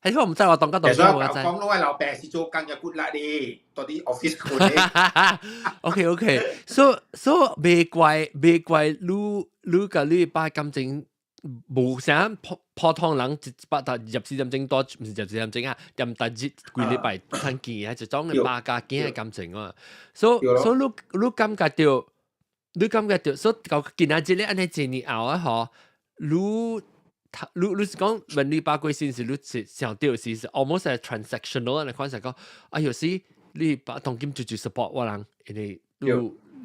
ให้ผมใจว่าตรงก็ตรงแต่ว่า講到เราแปลสิโจกังจะกุดละดีตอนที่ออฟฟิศคนนี้OK so ไม่怪你กับ你爸感情無啥普通人180點鐘多，唔是24點鐘啊，點大日幾禮拜睇見係一種嘅爸家見嘅感情啊，所以你感覺到，所以到今仔日咧，安尼一年後啊，嗬，你是講問你爸過身時，你是想到是 almost a transactional 嘅款式講，啊有時你爸當今就 support 我人，因為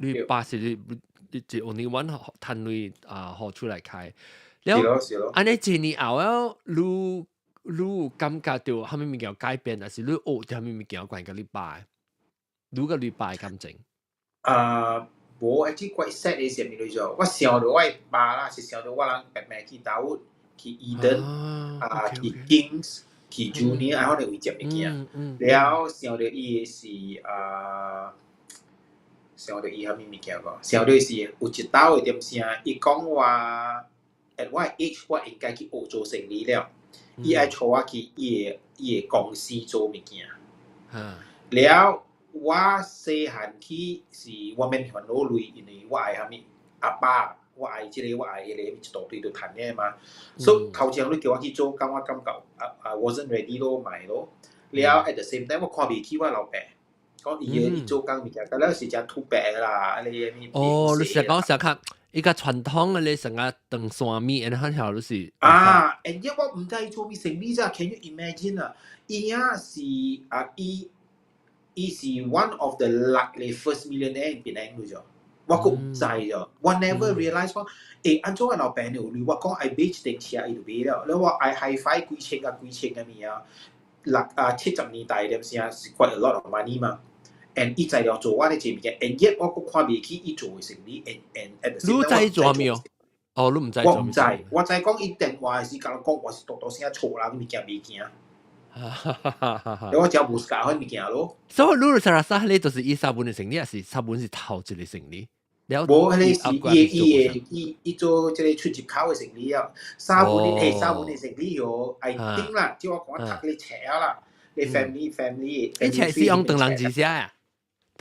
你爸是你only one 攤類學出來開。แล้วอันนี้เจนี่เอารู้กำกับตัวเขาไม่มีเกี่ยวกับ改變還是รู้ที่เขาไม่มีเกี่ยวกับการลิบายรู้กับลิบาย感情我一直怪 sad 嘅事咪嚟咗我想到我爸啦是想到我人白咩去大屋去 Eden 去 Kings 去 Junior 可能會接物件แล้ว想到伊是想到伊เขาไม่มีเกี่ยวกับ想到是有一道嘅點聲伊講話at 我 age 我應該去澳洲成立了，伊愛帶我去伊個公司做物件。แล้ว我細漢起是我免煩惱累，因為我愛蝦米阿爸，我愛即個我愛迄個一大堆都談嘅嘛。所以頭前你叫我去做，咁我感覺wasn't ready 咯，買咯。แล้ว at the same time 我看未起我老爸，講伊做工物件，咁咧是真突白啦，你你成講成刻。一個傳統嘅你成日等山米，然後條路是and yet 我唔知做咩生意咋 ？Can you imagine 啊？伊是伊是 one of the lucky first millionaire in Penang 咗，我個唔知咗，我 never realize 講，安怎個老闆有你？我講 I 買一台車伊就買了，แล้ว我 I high five 幾千嘅咪啊，70年代點先是 quite a lot of money 嘛。and 伊在了做我咧做物件 and yet 我佫看未起伊做嘅生意 and at the same time 你知做咩？哦，你唔知我唔知，我知講伊電話時甲我講我是多聲錯啦，物件未驚。我只無教迄物件咯。所以你實你就是伊三本嘅生意，還是三本是頭一個生意？無，迄個是伊做即個出入口嘅生意啊。三本嘅生意哦，I think 啦，即我講讀你車啦，你 family。你車是用鄧人字寫啊？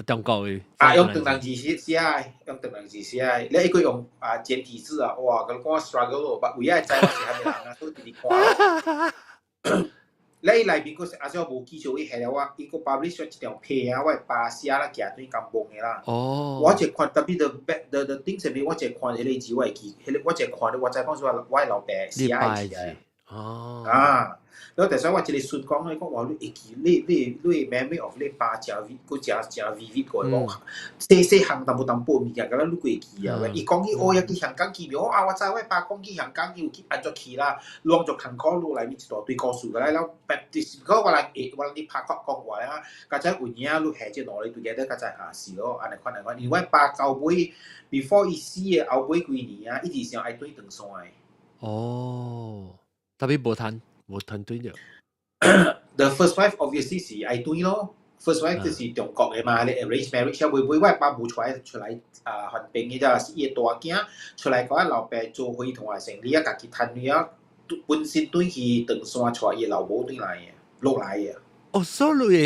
中國嘅用鄧人字寫，用鄧人字寫。你一個用簡體字啊，哇！咁講 struggle 咯，但唯一知我是係咪人啊，都直接看。你內邊個阿少無記住伊係了我，伊個 publish 咗一條片啊，我爸寫啦，夾對咁棒嘅啦。我只看特別the thing 上面，我只看迄個字，我會記，我只看我才講說我老爸寫嘅。แล้วแต่ว่าจะได้สุด講咧，講話你你 memory of 你爸真vivid 個講，細行淡薄物件，咁樣你會記啊？伊講伊學去香港去廟我知我爸講去香港要去安怎去啦，浪咗行港路嚟面一大堆故事㗎啦，แล้ว嗰我哋拍講話啊，嗰陣有嘢你係即攞嚟 together 嗰陣事咯，安尼款，因為爸後尾 before 伊死嘅後尾幾年啊，一直想愛對長山嘅。特別無談對了。The first wife obviously 是愛對咯。First wife 就是中國嘅嘛，你 arrange marriage 會爸冇出來患病嘅咋，是伊大囝出來講老爸做會同埋成立啊，家己攤女啊，本身對去長山帶伊老母對來嘅，落來嘅。哦，所以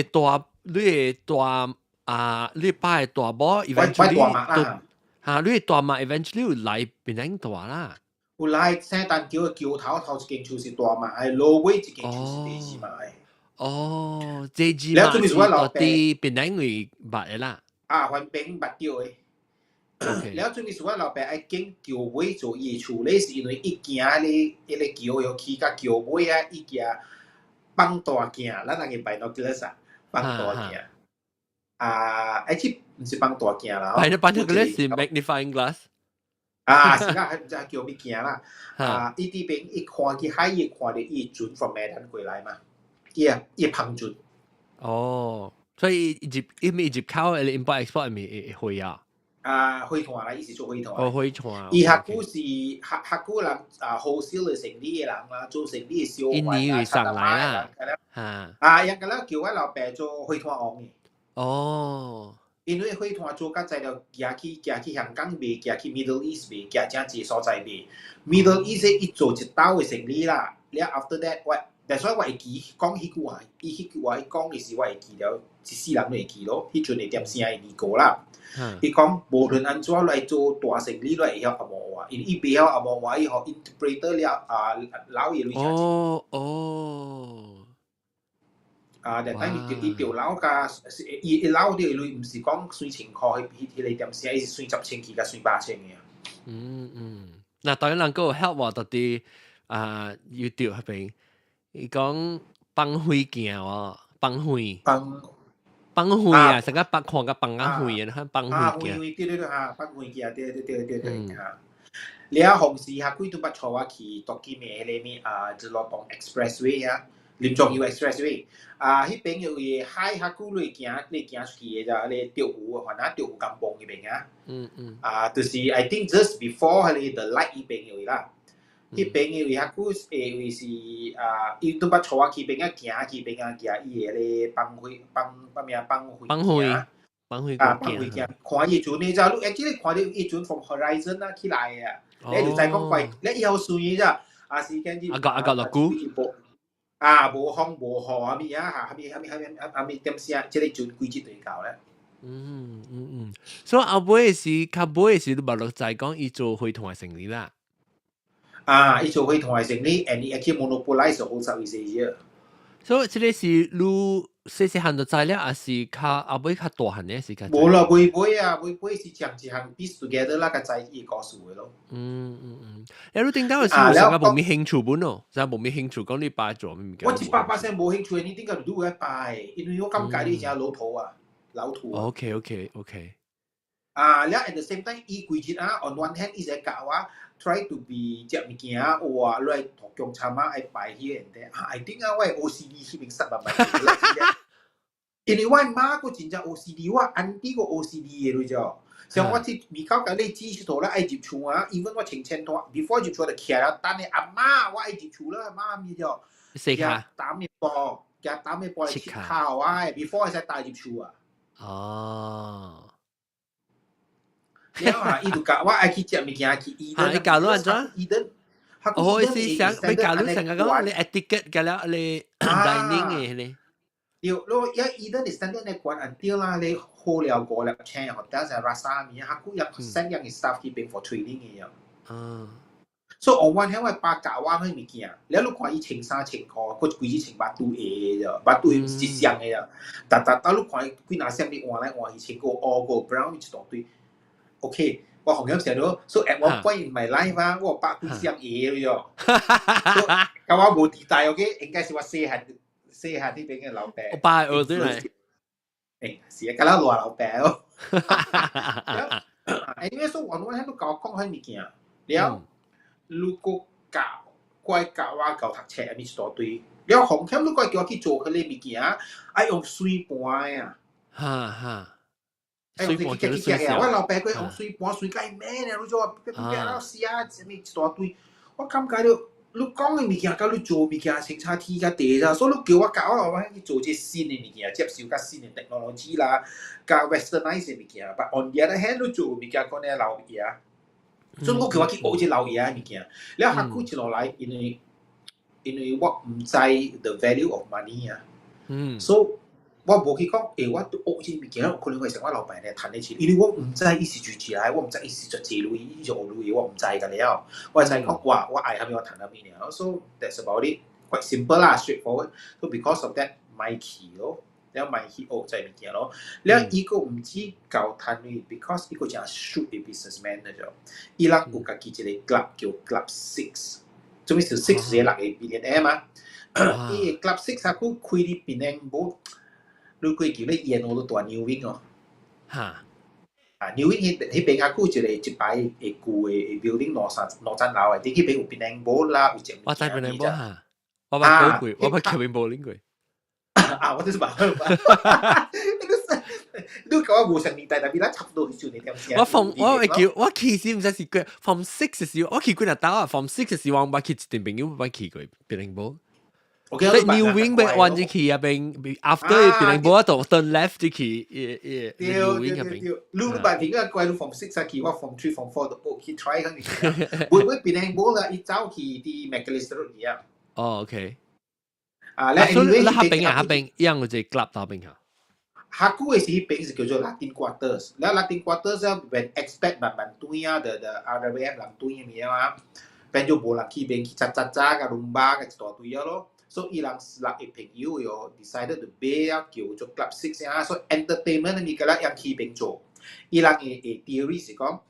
你爸嘅大某 我大 eventually 媽都啦，你嘅大媽 eventually 有來變成大啦。有來聖誕橋嘅橋頭一間厝是大媽，係落尾一間厝是第二媽嘅。這隻แล้ว馬是做咩說老到底變成為白嘅啦。環境捌掉嘅。OK，แล้ว做咩說老爸愛經橋尾做伊厝咧，是因為伊行咧，迄個橋要起甲橋尾啊，伊行放大鏡，咱人嘅 binoculars 啊，放大鏡。唔是放大鏡啦。binoculars 是 magnifying glass。是啦，係唔知叫咩鏡啦。伊啲邊伊看去海伊看到伊船 from 咩人過來嘛？伊澎船。所以一直靠嚟 import export 咪會啊。會團啦，伊是做會團。會團。伊客戶是客戶人wholesale 嘅生意嘅人啦，做生意嘅小販印尼會上來啦。人家叫我老爸做會團王嘅。因為會團做甲材料寄去香港賣，寄去 Middle East 賣，寄正濟所在賣。Middle East 伊做一道嘅生意啦，了 after that 但所以我會記講迄句話，伊講嘅時我會記了，一世人都會記咯。迄陣會點聲會記過啦。伊講無論安怎來做大生意，都會曉阿毛話，因為伊袂曉阿毛話，伊學 interpreter 了老嘢嚟但係伊條樓價，伊樓啲類唔是講算情況，迄個點聲，伊是算10,000起甲算8,000嘅。嗱，當然能夠 help 我到啲YouTube 嗰邊，伊講放灰鏡喎，放灰啊，成個看個放啊灰啊，放灰鏡。對放灰鏡，對。了紅時下幾都捌帶我去獨機咩迄個咩日落東 Expressway 啊。林中油 Expressway 迄邊有個海下古類行出去嘅咋，咧釣魚啊，釣魚甘榜嗰邊啊。就是 I think just before 迄個 the light 嗰邊有啦。迄邊有下古是伊都捌帶我去邊行去邊行，伊個咧放灰鏡，看伊船咧咋，你記得看到伊船 from horizon 啊起來啊，你就再講怪，你以後水咋，時間啲個落股。無風無雨啊咪啊，下面點聲，即個船幾節對搞咧。所以後尾是較尾是你捌落在講伊做會團嘅生意啦。伊做會團嘅生意 ，and 伊去 monopolize all Southeast Asia。所以即個是你細漢就知了，還是較後尾較大漢咧？是較無啦，尾是將一項 piece together 啦，個知伊故事嘅咯。你頂到嘅時候，成個冇咩興趣本咯，成個冇咩興趣講你爸做咩物件。我100%冇興趣，你點解唔do 一拜？因為我感覺你係老土啊。OK。了 at the same time，伊規節on one hand，伊係教我 try to be 隻物件話來讀共參啊，愛擺here and there。I think 我係 OCD 迄邊實物。因為我媽個真正 OCD， 我 auntie 個 OCD 嘅你知道。像我啲未搞你指出頭啦，愛入厝啊，even 我穿千拖 ，before 入厝就徛啦，等你阿媽我愛入厝啦，媽咪就食下打咩波嚟切烤啊 ，before 我先帶入厝啊。伊就教我愛去食物件去伊登。你教你安怎？伊登。是想你教你成個講你 etiquette 嘅啦，你 dining 嘅咧。伊登你standard 嘅關until啦，你好了過了請學得成 rasa 咪，佢有 send 樣嘅 staff 去邊 for training 嘅樣。所以我揾喺我爸教我嗰啲物件，你一路看伊穿衫穿褲，佢規日穿把肚嘅啫，把肚唔是相嘅啫。但一路看佢拿衫你換來換去穿個 all 個 brown 一大堆。OK， 我紅樣成咗，所以 at one point in my life 啊，我爸佢相嘢嘅啫。咁我冇地帶 OK， 應該是我細下啲邊嘅老爸。我爸係對嚟。是啊，咁啦羅老爸咯。anyway， 所以我喺度教講喺物件，了。如果教我讀冊啊，咪一大堆。了紅險如果叫我去做嗰啲物件，愛用水盤啊。水盤叫水盤。我老爸佢用水盤水解咩咧？你做邊老師啊？咪一大堆。我感覺到你講嘅物件，甲你做物件成差天甲地啦。所以你叫我教我老闆去做啲新嘅物件，接受甲新嘅 technology 啦，甲 westernize 嘅物件。但 on the other hand，你做物件講啲老嘢。所以我叫我去學啲老嘢嘅物件，了下佢一落來，因為因为我唔知 the value of money 啊，嗯， so 我無去講，我對學呢物件，有可能會成我老闆咧賺啲錢，因為我唔知伊是做起來，我唔知伊是做幾類，伊做類，我唔知㗎了。我係講哇，我愛係咪我談到咩了 ？So that's about it, quite simple 啦 ，straightforward. So because of that，買起咯，然後買起學即係物件咯。然後伊個唔止教談嘅 ，because 伊個真係 shrewd 嘅 businessman 嚟咗。伊人有家己一個 club 叫 Club Six，做咩事 Six 係六個 billionaire 嘛？伊個 Club Six 啊，佢開啲檳城冇。你過叫咧煙我都大 New Wing 哦，嚇， New Wing 迄邊啊，佢一排會舊嘅 building 羅山樓嘅，啲迄邊有檳榔波啦，有隻我知檳榔波嚇，我捌過，我捌橋檳波拎過。我都是捌。你講我無上年代，但係咱差不多少年點先。我其實唔知是幾 Form 6嘅時候，我去幾日到啊 Form 6嘅時候，我捌去一段朋友捌去過檳榔波。即係 New Wing 被換咗去啊邊 ，after 檳榔波度 turn left 就去New Wing 嗰邊。你捌聽個怪到 Form 6去，我 Form 3、Form 4都去 try 嗰啲。會檳榔波啦，伊走去啲 Macalister Road 嘅。哦 ，OK。所以你嗰邊一樣嘅 club 嗰邊嚇。下古嘅時邊是叫做 Latin Quarters，แล้ว Latin Quarters 咧เป็น expat 慢堆啊，the RWF 人堆嘅嘢嘛，เป็น就無人去邊去喳嘅 rumba 嘅一大堆咯。So 伊人六個朋友又 decided to build 叫做 Club Six 啊，所以 entertainment 嘅物件咧，人去邊做，伊人嘅 theory 是講，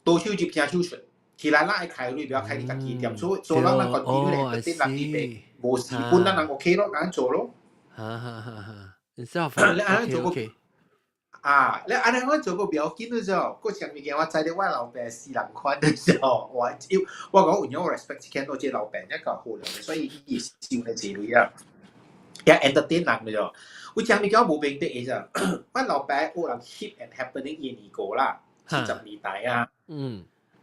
多少接聽手術，其他人愛開類，不要開你家己店，所以人 continue 嚟 entertain 人去邊，無事本人 OK 咯，人做咯。OK。你安尼我做個表見到咗，嗰上面嘅我知道我老闆是人款嘅時候，我講有 respect 見到這老闆一個好人，所以伊是少嘅之類啊，也 entertain 人嘅咗。我上面講冇病的嘅啫，我老闆有人 hip and happening 嘅年過啦，40年代啊。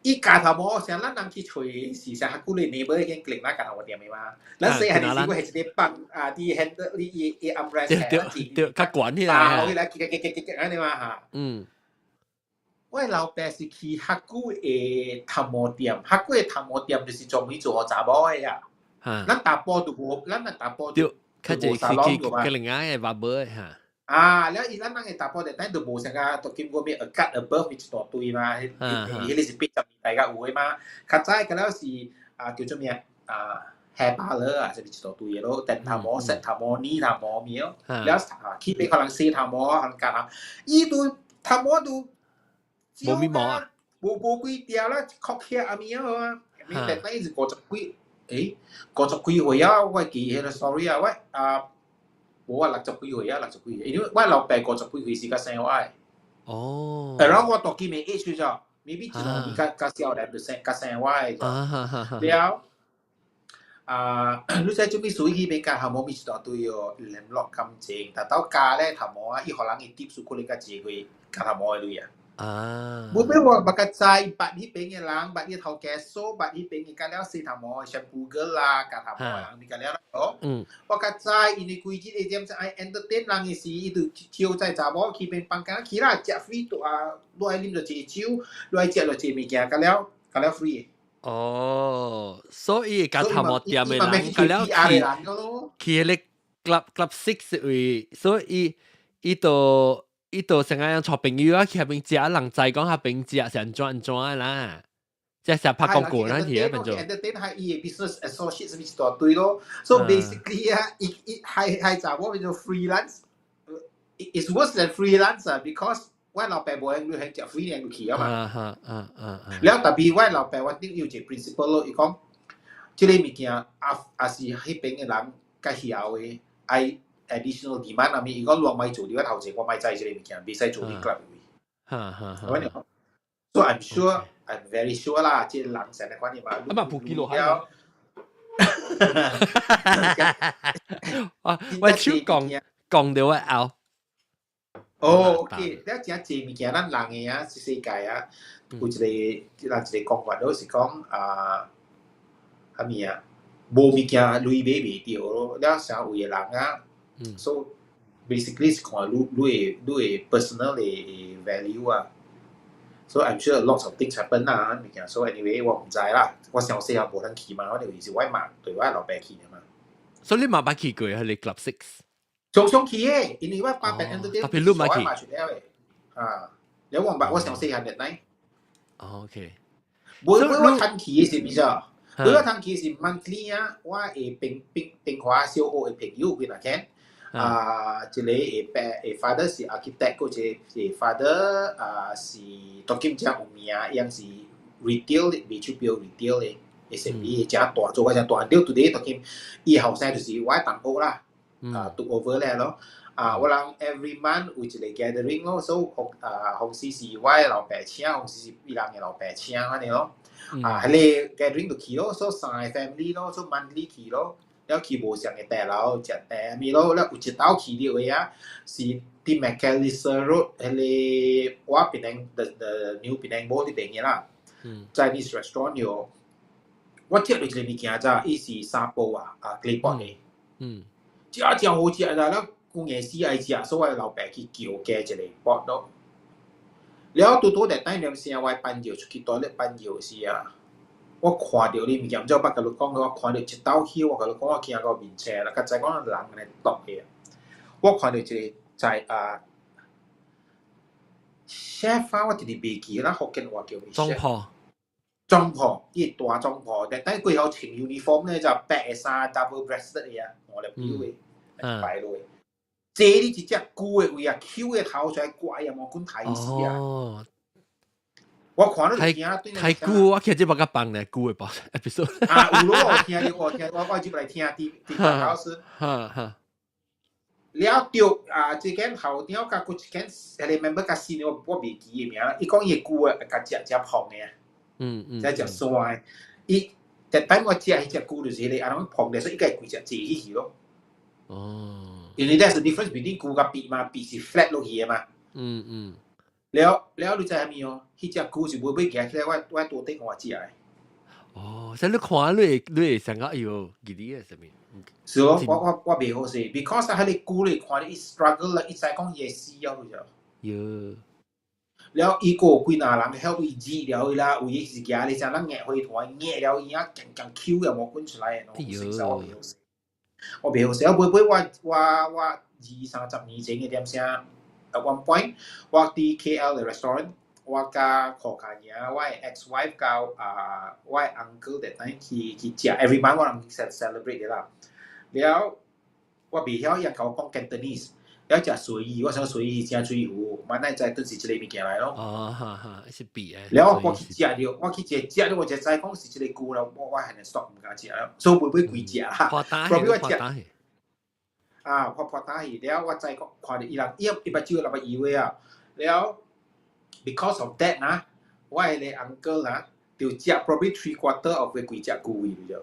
伊家頭冇成咱人去找是成古嚟 neighbor 已經領啦家頭個店嘅嘛，咱細漢時會係一個幫啲 handle 啲 umbrella 對，較管起來啊，起來安尼嘛嚇。我老闆是去客古嘅頭毛店，客古嘅頭毛店就是專門做查某嘅啊。咱大波都無，咱大波就較濟是去另外嘅barber嚇。แล้วอีนั้นนั่งไอ้ตาพอแต่แต่ดูโบสังกาตัวกิมก็มีกัดabove มีตัวตุยมาเฮลิสิปิจับไปก็อุ้ยมาขัดใจกันแล้วสิ叫做咩hair parlor อ่ะจะมีตัวตุยแล้วแต่ทำหมอเสร็จทำหมอนี่ทำหมอมีแล้วคิดไปกำลังซีทำหมอทำการอีดูทำหมอดู冇咪หมอ冇幾條啦確實阿咪啊มีแต่ไม่是50幾歲啊我記起la sorry 啊喂冇話60幾歲啊60幾歲，因為我老闆50幾歲時間生我愛。哦。然後我讀幾年 age 咗 ，maybe 只能而家少年就生我愛咗。了，你知做咩事去邊間項目咪一大堆哦，聯絡感情，但到家咧項目啊，伊可能伊貼數可能較濟個間項目嘅類啊。冇咩話บักใจบัดที่เป็น嘅หลังบัดที่เฒ่าแก่โซบัดที่เป็นกันแล้วสิทำหมอแชมพูเกิร์ลล่ะการทำหมอหลังมีกันแล้วเนาะบักใจอินคุยที่เตรียมจะไอเอนเตอร์เทนหลังอีสิดูเที่ยวใจจ้าบ่คิดเป็นปังกันคิดละจะฟรีตัวด้วยลิ้มจะจิ้วด้วยเจ้าจะมีแก่กันแล้วฟรีอ๋อ所以การทำหมอเตรียม嘅หลังกันแล้วคิดเล็กกลับ6位所以อีตัว伊度成日樣撮朋友啊，去下邊食，人知講下邊食成轉啦，即係成日拍廣告啦，而家變做。entertain 係伊嘅 business associate 咪一大堆咯，so basically 係查某變做 freelance，it's worse than freelancer because 我老闆冇人去係食 freelance 去啊嘛。แล้ว特別我老闆我定有一個 principle 咯，伊講，即個物件也是迄邊嘅人較曉嘅，愛。additional demand 啊！咪如果落買做，你個頭前我買制咗你物件，未使做啲 club 嘅。So I'm sure, I'm very sure 啦，即係人成日關係嘛。咁啊，負幾落喺我超講到啊！OK，แล้ว只物件咱人嘅啊，世界啊，有一個講法都是講係咪啊？無物件類買袂到咯，แล้ว成有嘅人啊。So basically 是看你 personal 嘅 value 啊。So I'm sure lots of things happen 啦，物件。So anyway 我唔知啦，我小時候無通去嘛，我就是我媽對我老爸去嘅嘛。所以你冇捌去過係你 Club Six？常常去嘅，因為我爸爸 entertain 特別你冇去出了嘅。แล้ว我小細漢日嚟。OK。每我通去嘅是邊個？每我通去是 monthly 啊，我會平華小學嘅朋友邊啊見。一個father 是 architect，嗰個father 是當今正有名，樣是 retail 嘅，未出表 retail 嘅，SME 正大做個正大。了 today 當今伊後生就是我同學啦，took over 咧咯。我人 every month 有一個 gathering 咯，所以紅時是我嘅老爸請，紅時是伊人嘅老爸請安尼咯。係你 gathering 就去咯，所以三個 family 咯，所以 monthly 去咯。了去無上嘅大樓食茶咪咯，了有一道去了嘅啊，是啲 Macalister Road 迄個我檳城 the New 檳城 Mall 啲邊嘅啦，Chinese restaurant 有，我食到一個物件咋，伊是沙煲clay pot 嘅，食好食啦，了講夜市愛食，所以老爸去叫加一個 pot 咯，了到在等陣時我搬尿出去toilet搬尿時啊。我看到你物件，唔知我捌甲你講，我看到一道橋，我甲你講，我行到面車啦，甲知講人安尼踱嘅。我看到一個在chef 我直直袂記啦，福建話叫咩 chef？裝鋪，伊大裝鋪，但佢有穿 uniform 咧，就白嘅衫 double breasted 嘅啊，我哋表嘅，擺落去。坐你一隻龜嘅位啊，Q 嘅頭出來怪啊，冇管睇死啊！我看到你太久，我其實只不過放咧久嘅吧 episode。有咯，我聽我就來聽啲老師。了着這間後邊甲佢一間，你 member 甲新我袂記嘅名，伊講伊久啊，甲食胖嘅，即食酸。伊但等我食迄隻久就是你安尼胖嘅，所以伊個規隻坐起去咯。因為 that's the difference between 久甲扁嘛，扁是 flat 落去嘅嘛。了你知係咪哦？迄隻久是袂夾起來，我多頂我食嘅。所以你看你會想講，哎呦，幾啲嘅什麼？是咯，我袂好勢 ，because 迄個久你看你 struggle 啦，伊知講伊會死了咗。了伊個幾若人 help 伊治療伊啦，有伊是驚你像咱硬會團硬了伊啊，càng Q 又冇滾出來嘅，我袂好勢，我袂我20-30年前嘅點聲。At one point 我佇 KL 嘅 restaurant 我甲柯家爺我嘅 ex-wife 甲我嘅 uncle that time 去食 every month 我人 celebrate 嘅啦了我袂曉伊甲我講 Cantonese 了食水魚我想水魚正水魚萬奈知頓是一個物件來咯是比誒了我去食了我去食了我就知講是一個久了我係能 stop 唔敢食了所以會幾食啦破打去我破打去了我知講看到伊人伊把酒來把以為啊了 because of that นะ我係你 uncle นะ就食 probably 3/4 of 嘅幾隻久位咗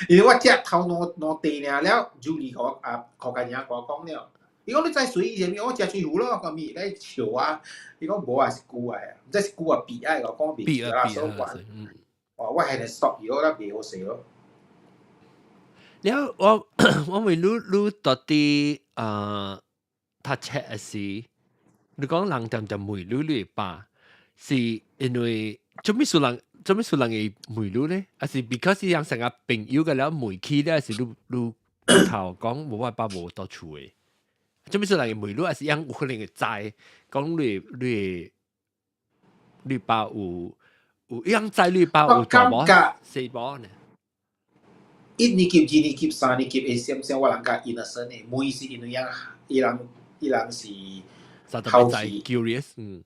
因為我食頭攞地呢了 Julie 我柯家爺我講了伊講你知水魚咩我食水魚咯我咪咧笑啊伊講無啊是久啊唔知是久啊比啊我講比啦所以我係能 stop 咗啦未好勢咯了我為你到底讀冊嘅時你講人點點梅魯你吧是因為做咩數人嘅梅魯咧？還是 because 你成日朋友嘅了梅起咧？還是你頭講冇辦法冇到處嘅？做咩數人嘅梅魯？還是樣有可能嘅知講你吧有樣知你吧有大波細波呢？1年級、2年級、3年級嘅時候，我人家 innocent 嘅，梅是因為樣伊人是好奇 curious，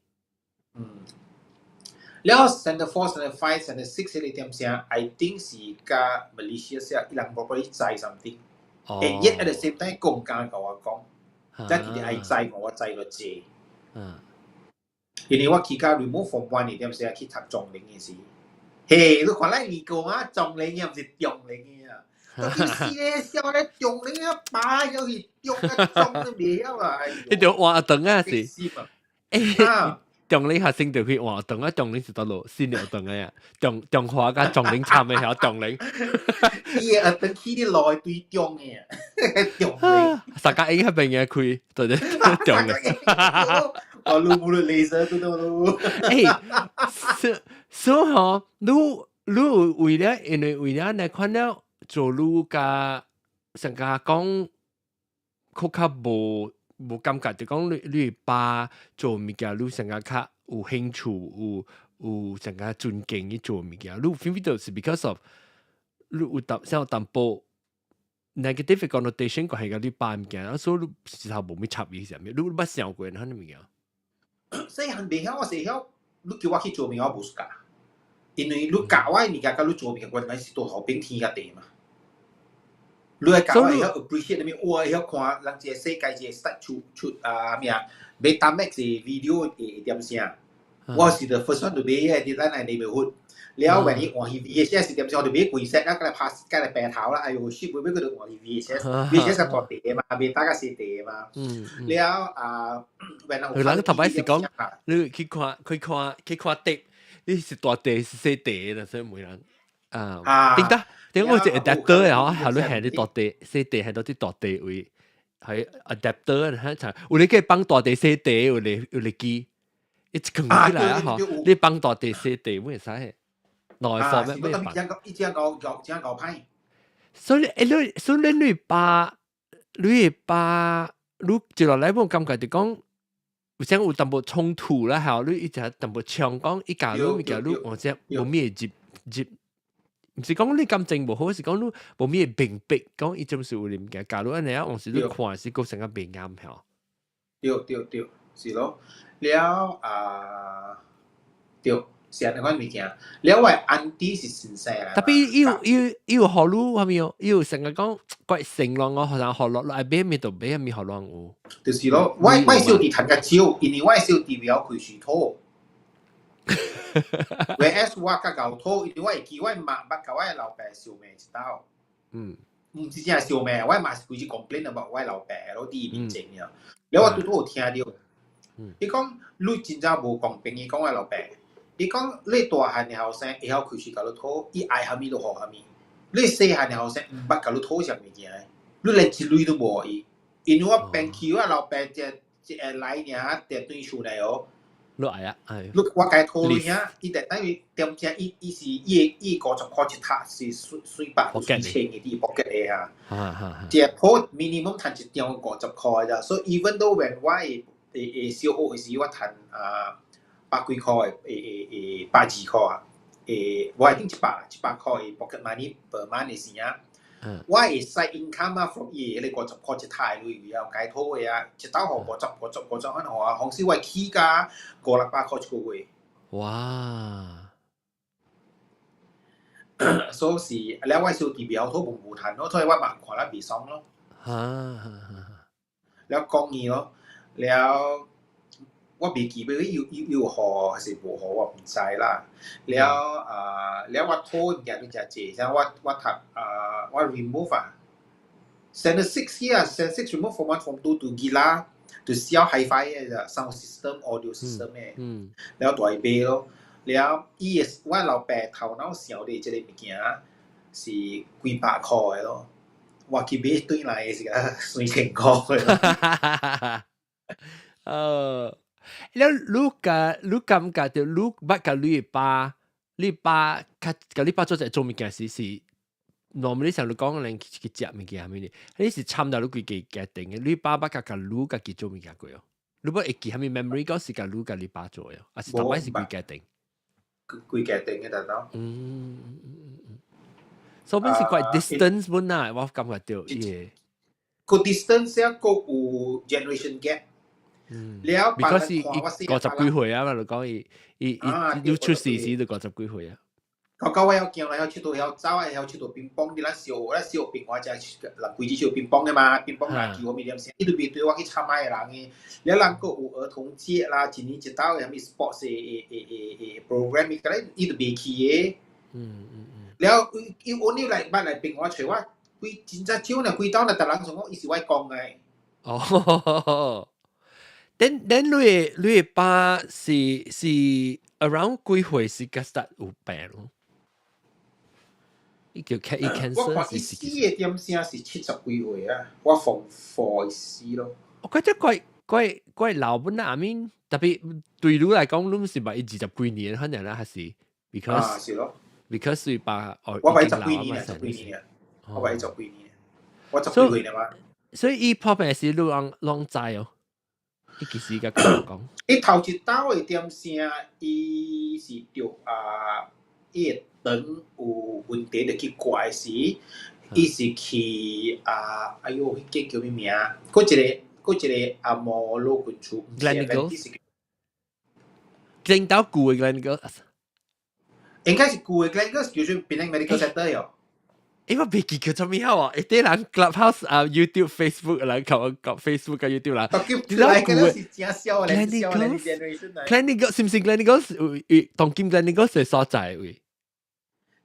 แล้ว Standard 4 Standard 5 Standard 6呢點聲 I think 是甲 Malaysia 時伊人 probably 知 something and yet at the same time 講甲我講即係愛知我知咗濟因為我去甲 remove from 1呢點聲去讀中齡嘅時嘿你看咱2個中齡又唔是中齡嘅到底是咧小咧中齡啊爸又是中都未曉啊你就換燈啊是中齡學生就去換燈啊中齡是到路先有燈嘅呀中華甲中齡差咩曉中齡伊個燈起啲內對中嘅中齡三角影喺邊嘅開對對中齡我录不录 laser 都都录。所以吼，你为了因为为了来看了做路甲，上加讲，较无感觉，就讲你爸做物件，你上加较有兴趣，有上加尊敬去做物件，你 feel 到是 because of 你有淡薄 negative connotation 個係嗰啲爸物件，所以你時候冇咩插意上面，你捌想過嗰啲物件。細漢未曉，我細曉，你叫我去做物件，我無 suka，因為你教我物件，甲你做物件，關係是多好變天甲地嘛。你係教我會曉 appreciate 咩？我會曉看人一個世界一個 start 出咩啊？Betamax 嘅 video 會點聲，我是 the first one to be 嘅，啲咱係 neighborhood。แล้ววันนี้我 VHS เตรียมจะเอาเดี๋ยวไปกุยเซ็ตแล้วก็เลยพาก็เลยแปลเท้าแล้วไอ้โหชิปไม่ก็ดู我 VHS กับต่อเตะมาเบต้ากับซีเตะมาแล้ววันนั้นหลัง頭擺時講，你去看碟，你是大碟是細碟啦，所以每人點我隻 adapter 啊，後來係啲大碟細碟係到啲大碟位，係 adapter 嚇就有你可以幫大碟細碟有你機，一強起來啊嗬，你幫大碟細碟咩使？內貨咩咩辦？一隻牛排。所以你爸，你接落來冇感覺就講，有時有淡薄衝突啦，係你一隻淡薄搶講，一家你或者冇咩接，唔是講你感情無好，是講你冇咩明白，講一種是有你唔嘅，假如安尼啊，往時你看是個成個未啱係。對，是咯，了對。是啊，你講物件，了我安迪是真實啦。特別要學路係咪有？要成日講怪成浪我學生學落來邊咪度邊咪學浪有。就是咯，我小弟談較少，因為我小弟比較開水土。Whereas 我較牛土，因為我會記我媽捌甲我老爸小妹一道。唔是真係小妹，我媽是開始 complain about 我老爸咯，第一面前嘅。了我都有聽到，伊講你真正無公平，伊講我老爸。伊講你大漢嘅後生會曉開始甲你討，伊愛蝦米就學蝦米。你細漢嘅後生唔捌甲你討啥物件，你連一鐳都無伊。因為我變起我老爸一來爾，佇對厝內哦。你愛啊？你我甲伊討你遐，伊特等於點正，伊是伊50塊一塔是水百水千嘅啲 pocket 嘅嚇。一鋪 minimum 賺一張50塊咋，所以 even though when 我誒小學嘅時我賺百幾塊百幾塊啊！我係定100塊 pocket money per month 嘅時啊，我係 side income 啊 from 伊你50塊一泰類有解套嘅啊，一刀號50安好啊，紅時我起價500-600塊一個月。哇！所以แล้ว我小弟比較多無談咯，所以我嘛看得比爽咯。แล้ว講義咯，แล้ว我未記得要學還是無學，我唔知啦。แล้ว我拖嘢都真濟，像我讀我 remove standard 6 here standard 6 remove from 1 from 2 to กีฬา to sell hi-fi 嘅 sound system audio system 嘅，แล้ว大杯咯。แล้ว伊我老爸頭腦小的這個物件是幾百塊嘅咯，我去買對來是個3000塊嘅咯。แล้วลูกกำกับเดี๋ยวลูกบัดกับลูกป้ากับลูกป้า做在做物件時是 normally 上你講嘅去食物件係咪呢？你是參到你幾家庭嘅？ลูกป้าบัดกับลูกกับ幾做物件過喲？你不會記係咪 memory 嗰時กับลูกกับลูกป้做喲？還是頭擺是幾家庭？幾家庭嘅大佬。所以是怪 distance 本啊，我感覺到耶。個 distance 一個有 generation gap。แล้วbecause 50幾歲啊嘛，你講伊出世時就50幾歲啊。我有見啦，有出到有走啊，有出到乒乓啲啦，小乒我就係嗱貴子小乒乓嘅嘛，乒乓籃球我咪點先，呢度邊對我去參加嘅人嘅，แล้ว人個有兒童節啦，一年一道嘅咪 sports 嘅 program 嘅咧，呢度邊去嘅。แล้ว要我呢嚟乜嚟乒我除我貴真真少呢貴刀呢，但人從我意思我講嘅。哦。then 你爸是 around 幾歲是個 start 有病咯？伊叫 cancer。我看伊死嘅點聲是70幾歲啊，我放4時咯。我覺得怪老本啊，I mean 特別對你嚟講，你唔是咪20幾年可能啦，還是 because 是咯。because 是把我咪10幾年啊，10幾年啊，我咪10幾年，我10幾歲啦嘛。所以伊 pop 係是攏知哦，伊其實個甲我講，伊頭一刀嘅點聲，伊是着伊嘅腸有問題，就去掛時，伊是去哎呦，迄個叫咩名？嗰一個阿摩羅群處， Glenn 到舊嘅 Glenn 應該是舊嘅 Glenn 叫做 Penang Medical Center 喲。我未記叫做咩啊？啲人 Clubhouse YouTube、Facebook 人講 Facebook 嘅 YouTube 啦，你睇舊是真少嘅 Glenn 是唔是 Glenn 當今 Glenn 係所在位？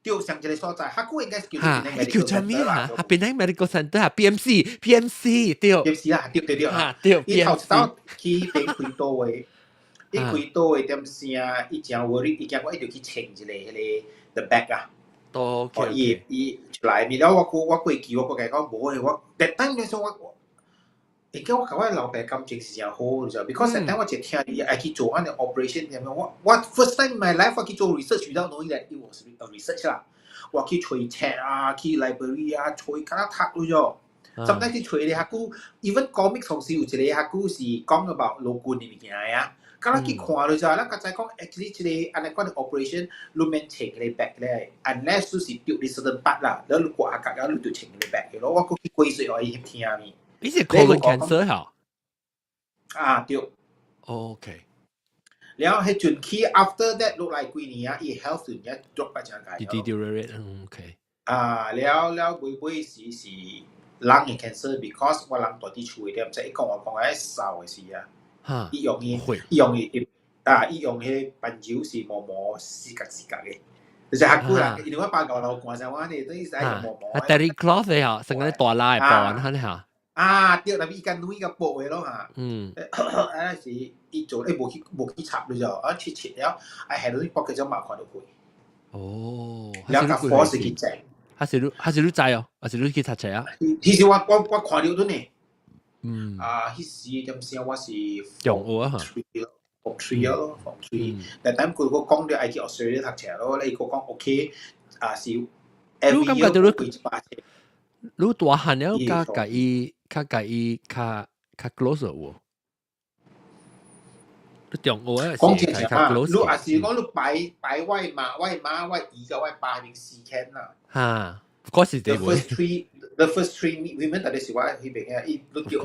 對，上一個所在，佢應該是叫做 Penang Medical Center 啦。Penang Medical Center PMC 對。PMC 啦，對。伊頭一刀去邊開刀嘅，伊開刀嘅點聲，伊真worry，伊驚我一定去請一個迄個 the back 啊。伊出來面了，我過去我甲伊講無誒，我特登嘅時候我，而家我甲我老爸感情是真好，你知道 ？because 特登我就聽伊愛去做安尼 operation 點樣，我 first time in my life 我去做 research without knowing that it was a research 啦，我去找冊啊，去 library 啊，找敢若讀咗，甚至去找咧下久 even comic 同時有一個下久是講 about 腦筋嘅物件啊。咁你去看咗之後，咱剛才講 actually 一個安尼款嘅 operation，你免請佢 back 咧 ，unless 你是丟你 certain part 啦，然後你掛角，然後你就請佢 back 嘅咯。我過去幾歲我已經聽咪。你是 colon cancer 嚇？對。OK。然後迄陣期 after that 落來幾年啊，伊 health 就一 drop 一陣解。deteriorate，OK。了尾時是人嘅 cancer，because 我人大啲厝嘅點，即係講我講喺瘦嘅時啊。伊用迄斑油是磨磨四格嘅，就是下久啦。因為我爸舊老慣曬，我哋都係使磨磨。terry cloth 嘅嚇，成個大拉嘅布，嚇你嚇。對，但係伊間女個布嘅咯嚇。是伊做咧無去插咗就，切了，係到啲剝嘅咗麻煩到佢。哦。แล้ว個火是去整。係你知哦，係你去讀冊啊？其實我看到咗呢。迄時點先我是用學啊，form three 咯，form three。但係佢講到愛去 Australia 讀冊咯，你講 OK，是 every year 會幾百冊。你大漢了，甲伊較 close 喎。你中學啊，講正常啊，你也是講你擺我媽、我姨個、我爸係4間啦。嚇，嗰時點會？The first three women 特別是我迄邊嘅，伊你叫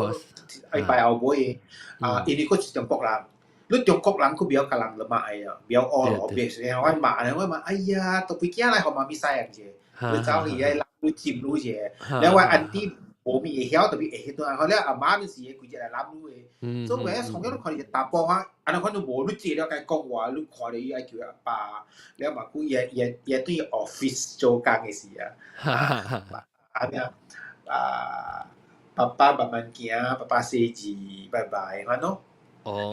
愛拜後輩嘅，因為佢是中國人，你中國人佢比較甲人嚟罵啊，比較惡咯，別說我罵，哎呀，都幾驚來學媽咪曬人啫，你走去嚟你佔你啫，然後我安啲無咪會曉，特別會曉，後來阿媽嗰時佢就嚟攬你嘅，所以我從小都看你打波啊，安尼看到無你借了該講話，你看到伊愛叫阿爸，然後嘛佢也對 office 做工嘅事啊。爸爸慢慢行，爸爸寫字，拜拜，咁咯。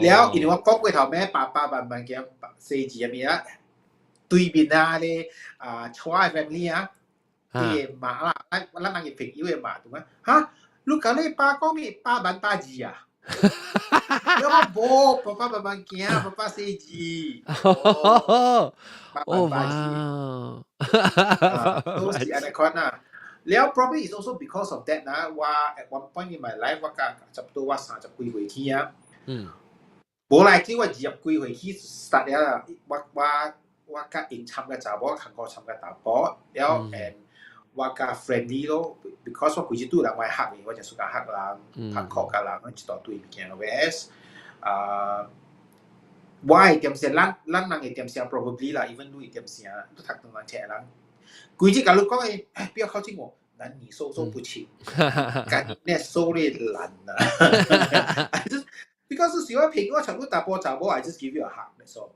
แล้ว因為我講過頭咩，爸爸慢慢行，寫字入面啊，對面啊咧Chua family 啊，啲馬啦，咱人嘅朋友嘅馬，點啊？嚇，你講你爸講咩？爸慢打字啊？我冇，爸爸慢慢行，爸爸寫字。爸爸打字。都是安尼款啊。แล้ว probably is also because of that นะว่า at one point in my life ว่าก็จับตัวว่า30幾歲起啊無來即ว่า20幾歲起 start แล้วว่าก็อิน參กับ查某韓國參กับ大波แล้ว and ว่าก็ friendly 咯 because ว่าคุยจิตุ人ว่าฮักนี่ว่าจะสุกฮัก人韓國กับ人จิตต่อ對物件 whereas ว่าไอ้เตรียมเสียนั่งไอ้เตรียมเสีย probably 啦 even ดูไอ้เตรียมเสีย都ทักตรงนั้นแฉ人佢只假如講不要靠近我，男女授受不親，干你受你爛啊！because 是我朋友，我全部打波查某 ，I just give you a hug，that's all。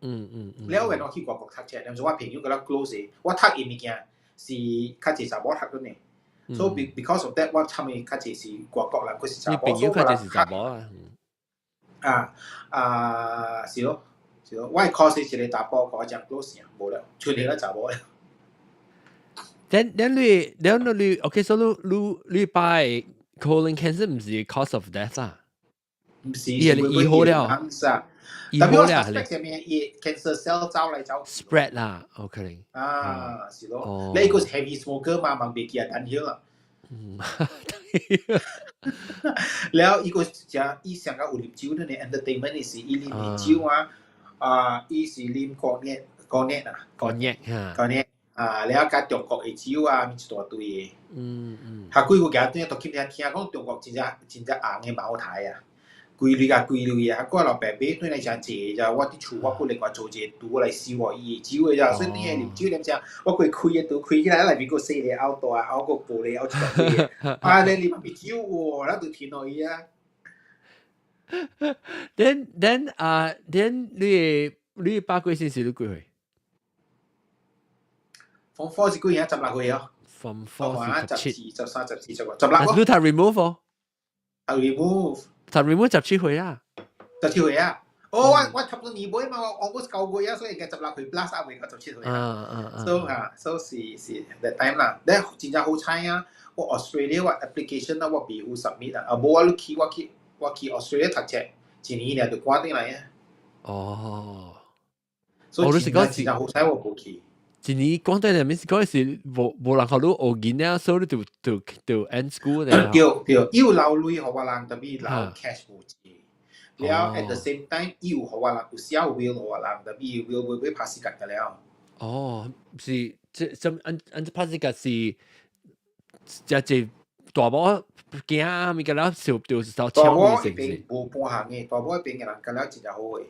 แล้วwhen 我去外國讀冊，咁就我朋友嗰粒 close，我讀嘅物件是較濟查某讀嘅呢。So because of that，我參嘅較濟是外國人，佢是查某。你朋友較濟是查某啊？是咯，我係 cause 一個打波，我講 close 啊，冇啦，全部都查某啦。then你 OK， so 你拜 colon cancer 唔是 cause of death 啦？唔是，以後了。伊但係我冇咧，係 suspect 上面伊 cancer cell 走嚟走去 spread 啦，有可能。是咯。哦。你個 heavy smoker 嘛，盲別記啊，等曉啦。แล้วอีกจะอีเสียงก็อุลิมจิ้วเนี่ย entertainment นี่สิอีลิมจิ้วอีสิลิมก่อนเนี่ยนะก่อนเนี่ยฮะแล้วการจงกอกไอจิ้วมีตัวตัวเองหากคุยกูแก่ตัวเนี่ยตัวคิดเนี่ยที่เขาจงกอกจริงจะอ่างให้มาเอาถ่ายกุยลุยก็เราแบบเบ้ด้วยในชั้นเจจะว่าที่ชูว่ากูเล็กว่าโจเจตัวอะไรสิว่าอีจิ้วจะซึ่งเนี่ยลิมจิ้วเนี่ยจะว่ากูคุยตัวคุยกันอะไรมีกูเสียเอาตัวเอากูปูเลยเอาตัวเลยลิมมีจิ้วแล้วตัวทีน้อยthen 你八幾先時都幾歲 Form 4是幾年？16歲啊。Form 4是17、13、14、15。你睇 remove 喎？睇 remove 17歲啊？17歲啊！我差唔多2倍嘛，我嗰9歲啊，所以嘅16歲 plus 啊，會個17歲啊。so 是 that time 啦。咧真正好彩啊！我 Australia 我 application 啊，我俾佢 submit 啊，冇我去 Australia 讀書，1年咧就關定嚟啊。哦。所以真正好彩我冇去。一年講得嚟，咪是嗰時冇人學到學見啊，所以就 end school 咧。對，要留鐳學我人，特別留 cash 冇錢。แล้ว at the same time 要學我人有小 will 學我人，特別 will 會拍時間㗎了。哦，是即拍時間是即大波驚咪㗎啦，少掉少大波一邊冇半行嘅，大波一邊嘅人㗎了真係好嘅。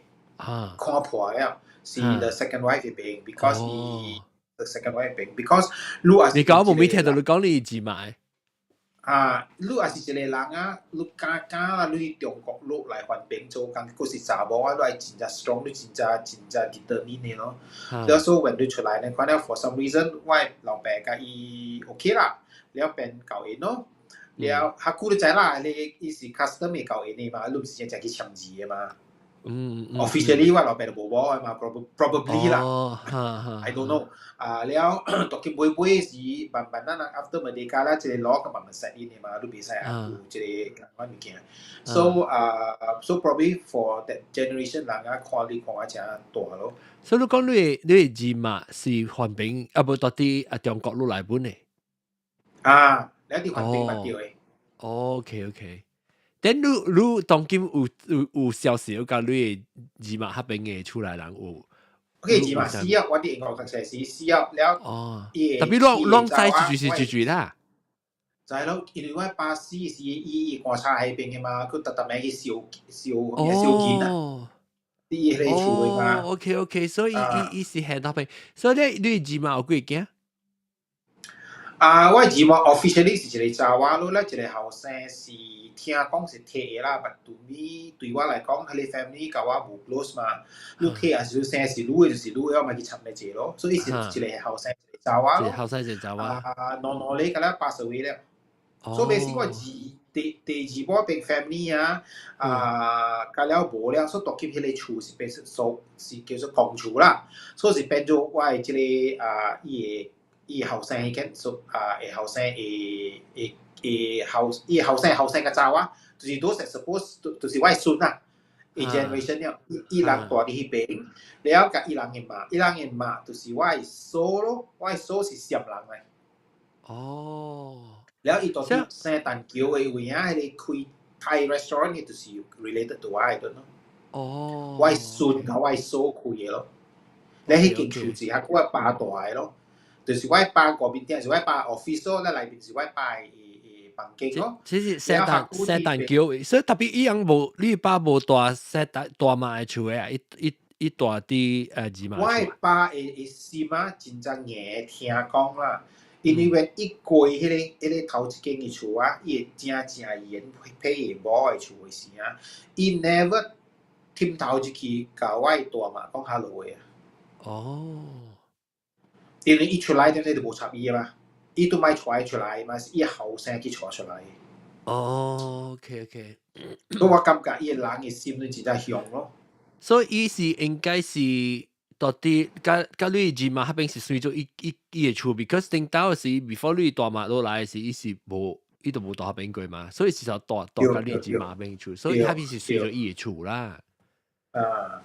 看破了。是 the second wife 嘅病 because he the second wife 病 because 你講冇咩聽到你講你自賣你也是一個人啊，你假你中國落來患病做工，嗰時查某啊，你係真正 strong， 你真正 determine 嘅咯。แล้ว so when 你出來呢，可能 for some reason 我老爸甲伊 OK 啦，แล้วเป็นเก่าเองเนาะแล้วฮักกูรู้ใจ啦，你伊是 custom 嘅เก่าเอง嘅嘛，你唔是淨係去簽字嘅嘛。officially ว่าเราเป็นบ่บ่มา probably ล่ะ I don't know แล้วตอนที่บ่ๆสิบันนั้น after มาเดกาแล้วจะล้อกับมัน set in มาดูไปใส่จะว่ามีเกี่ย so probably for that generation หลังquality ของอาจารย์ตัว咯所以你講你字幕是患病冇到啲中國落嚟本嚟แล้วที่患病มาเดียวOK等你當今有消息有講你字幕嗰邊嘅出來人有OK 字幕死啊我啲英國特寫死啊แล้ว特別攏使住啦就係咯因為我巴士是伊觀察喺邊嘅嘛佢特別去燒件啊啲嘢嚟處嘅嘛OK 所以伊是喺嗰邊所以你字幕有幾件我字幕 officially 是一個查話咯咧一個後生是聽講是貼啦，但對我來講，佢哋 family 甲我無 close 嘛。你貼也是生是女就是女，我咪去插你字咯。所以是一個後生一個查話咯。後生一個查話。normal 你㗎啦，80歲了。所以先我第二波並 family 甲了無了，所以讀起佢哋厝是變是叫做公厝啦。所以是變做我係即個伊後生嘅後生伊後生嘅查話，就是都係 suppose 就是我孫啊，伊 generation 了，伊人大啲迄邊，แล้ว甲伊人嘅媽，就是我嫂咯，我嫂是禪人嚟。แล้ว伊到底生蛋橋嘅位啊，係開 Thai restaurant 嘅，就是 related to 我喺度咯。我孫甲我嫂開嘅咯，你迄間厝是係我爸大嘅咯。就是我爸嗰邊店，是我爸 office 咯，咧內邊是我爸嘅房間咯。即是石蛋橋，所以特別伊樣無，你爸無大馬嘅厝嘅，伊大啲字馬。我爸嘅先啊，真正硬聽講啦，因為一過迄個頭一間嘅厝啊，伊正嚴配嘅某嘅厝嘅時啊，伊 never 聽頭一去甲我大馬講 hello 嘅。因為伊出來點你就無插伊嘛，伊都買帶出來嘛，是伊後生去帶出來。OK。所以我感覺伊個人嘅心真係響咯。所以伊是應該是到底甲你字幕嗰邊是算做伊嘅厝 ，because 頂到時 before 你大馬落來時，伊是無伊都無到嗰邊過嘛，所以是就大甲你字幕嗰邊厝，所以嗰邊是算做伊嘅厝啦。啊，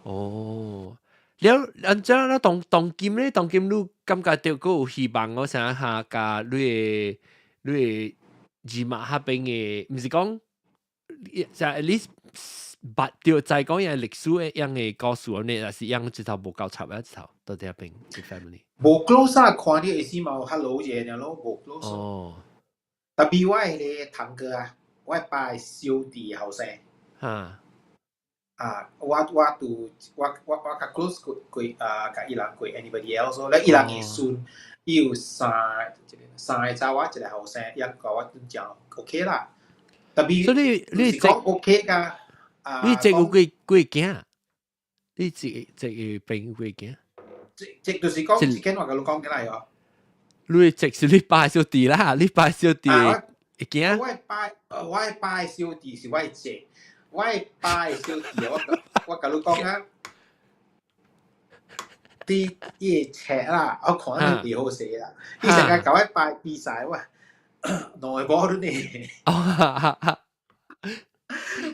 哦，了，按照那当今咧，当今你感覺到佫有希望，我想下甲你字幕下邊嘅，毋是講，就 at least 捌着在講嘢歷史嘅樣嘅故事呢，還是樣一頭無夠插一頭，到底下邊嘅 family。無 close 啊，看你意思嘛有 hello 啫，然後無 close。哦，特別我係堂哥啊，我拜小弟後生。嚇。啊，我較 close 過甲伊人過 anybody else 咯，咧伊人嘅孫，伊有三個查某一個後生，伊甲我講 OK 啦，特別所以你是講 OK 噶，你這有幾囝？你這個病有幾囝？即就是講之前我甲你講起來哦，你這是你爸小弟啦，你爸小弟會囝？我拜小弟是我嘅姐，我拜小弟我甲你講啊。啲嘢赤啦，我看得幾好寫啦。伊成日搞一拜比賽哇，內波都呢。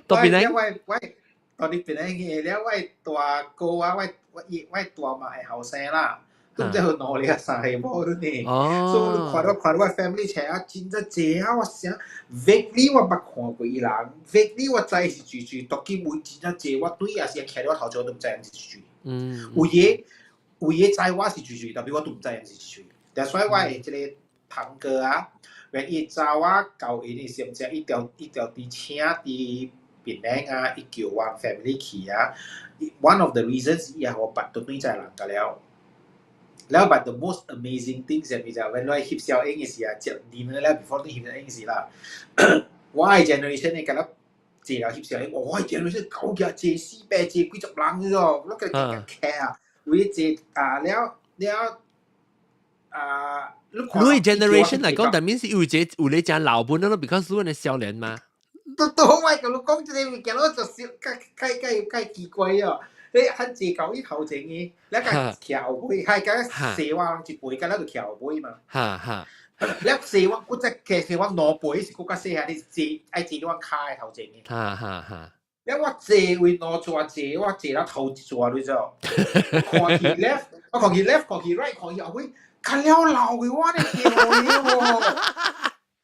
當邊咧？喂，當啲邊咧嘅咧，喂大哥啊，喂大嘛係後生啦，咁即係內力三係波都呢。所以看到我 family 赤啊，真係正啊！我想 Vaguely 我捌看過伊人 ，Vaguely 我知是住，當佢每真係正，我對也是企喺我頭上都唔知係住。有嘢。有嘢知我是住，特別我都唔知人是住。但所以我係即個堂哥啊，when 伊找我教因嘅時候，即一條啲請啲別人啊，伊叫我 family 去啊。One of the reasons 伊係我捌到對在人㗎了。แล้ว but the most amazing thing 係咪就 when 我翕小影嘅時候，接 dinner 咧 before 你翕小影時啦，我係 generation 嘅，咁啦，借了翕小影，我係 generation 九日借400借幾十人嘅啫，我嘅劇啊！會借了你 generation 嚟講，但面是有你隻老本咯，because 你少年嘛。都好喂，咁你講即係物件，我就少，計奇怪啊！你很借舊啲頭前嘅，你個橋杯係個蛇話一杯，咁就橋杯嘛。你蛇話嗰隻嘅蛇話攞杯是嗰個蛇啊，你借愛借你話開頭前嘅。因為我借會攞做借，我借咗頭做你就，看佢 left， 我看佢 left， 看佢 right， 看佢後尾，看了老嘅我哋借我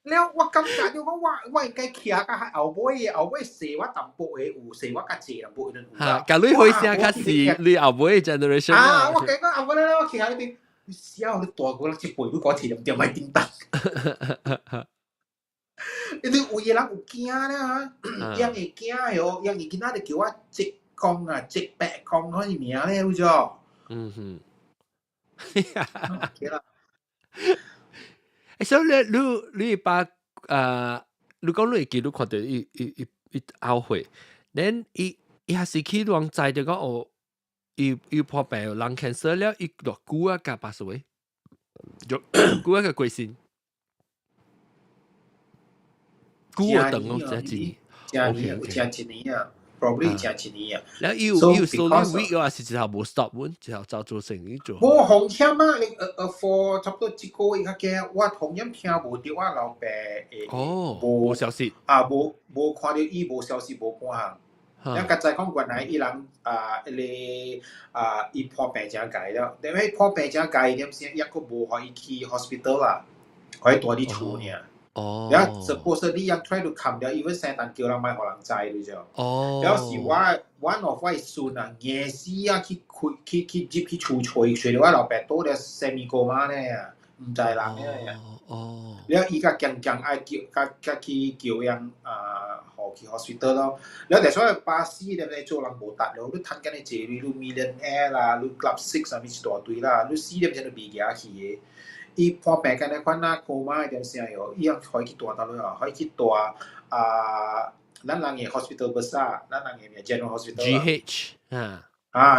了我感覺到我應該徛喺後尾射我淡薄嘅有，射我較濟淡薄嘅有啦。咁你開聲較是你後尾 generation 啊！我講後尾咧，我徛喺呢邊，笑你大個啦，一輩都講錢唔掂咪叮當。你有嘢人有驚啦，樣會驚喲，樣會今仔日叫我積公啊，積白公嗰啲名咧，好咗。OK 啦。所以你把你講你記錄看到伊後悔，然伊還是去亂在就講哦，伊破病人 cancer 了，伊落久啊加80歲，就久啊個貴先。久啊等我真係真年啊 ，probably 真年啊。然後有 slowly weak 啊，是之後冇 stop 喎，之後照做生意做。我紅險啊，你for 差不多一個月嘅，我紅險聽無到我老爸冇消息啊，無看到伊無消息無半項。然後佢再講原來伊人伊破病真解了，因為破病真解點先，一個無可以去 hospital 啦，可以多啲處呢。然後 suppose 你樣 try to come 了，因為聖誕叫人買互人知你就。然後是我 one of 我孫啊，夜時啊去厝吹，吹到我老爸倒了semi coma呢，唔知人呢。然後伊個強愛叫去叫人互去 hospital 咯。然後但所以巴士咧咧做人無達咯，你趁緊你坐你 millionaire 啦，你 club six 啊，咪一大堆啦，你4點鐘就未行去嘅。伊破病緊咧，款那高嘛點聲喲，伊樣可以去大到咯，可以去大咱人嘅 hospital besar， 咱人嘅 general hospital。GH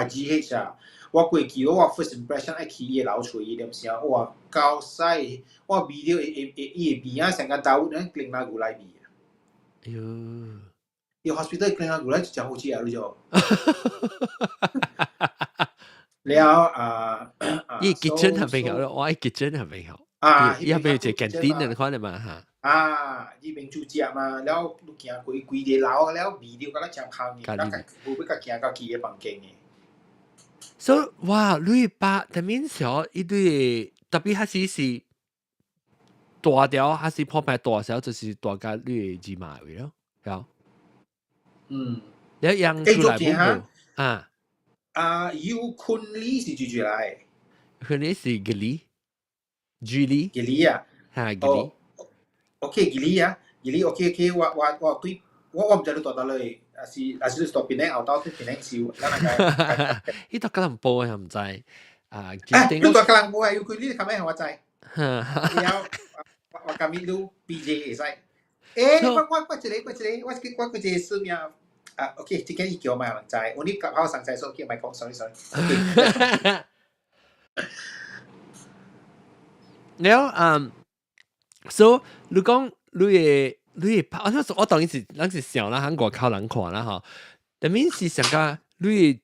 GH 啊，我過去我 first impression 愛去伊老厝伊點聲，哇夠犀，我味到伊味啊成個豆咧，令我牛奶味啊。喲，伊 hospital 令我牛奶就真好食啊，你就。了伊 kitchen 係邊個？我喺 kitchen 係邊個？伊邊有一個 canteen 你看到嘛嚇？伊邊煮食嘛，แล้วลูก行過規日樓，แล้ว味道覺得真香嘅，แล้ว有要甲行到佢嘅房間嘅。所以哇，你爸特別小一堆，特別還是大條，還是破牌大小，就是大家你芝麻位咯，有。แล้วยัง出來不好要坤哩是住來，坤哩是吉利，吉利，吉利啊，嚇吉利。OK 吉利啊，吉利 OK，我對，我唔知你到到嚟，是到邊咧，後到邊咧少，嗱那個，呢度吉隆坡又唔知你到吉隆坡係要坤哩，係咪我知？然後我今日都 BJ 係我一個事名。OK，即間伊叫咪唔知，我呢夾口上仔所叫咪講 sorry。แล้ว所以你講你拍，我當然是咱是想啦，喺外口人看啦吼，但面是上個你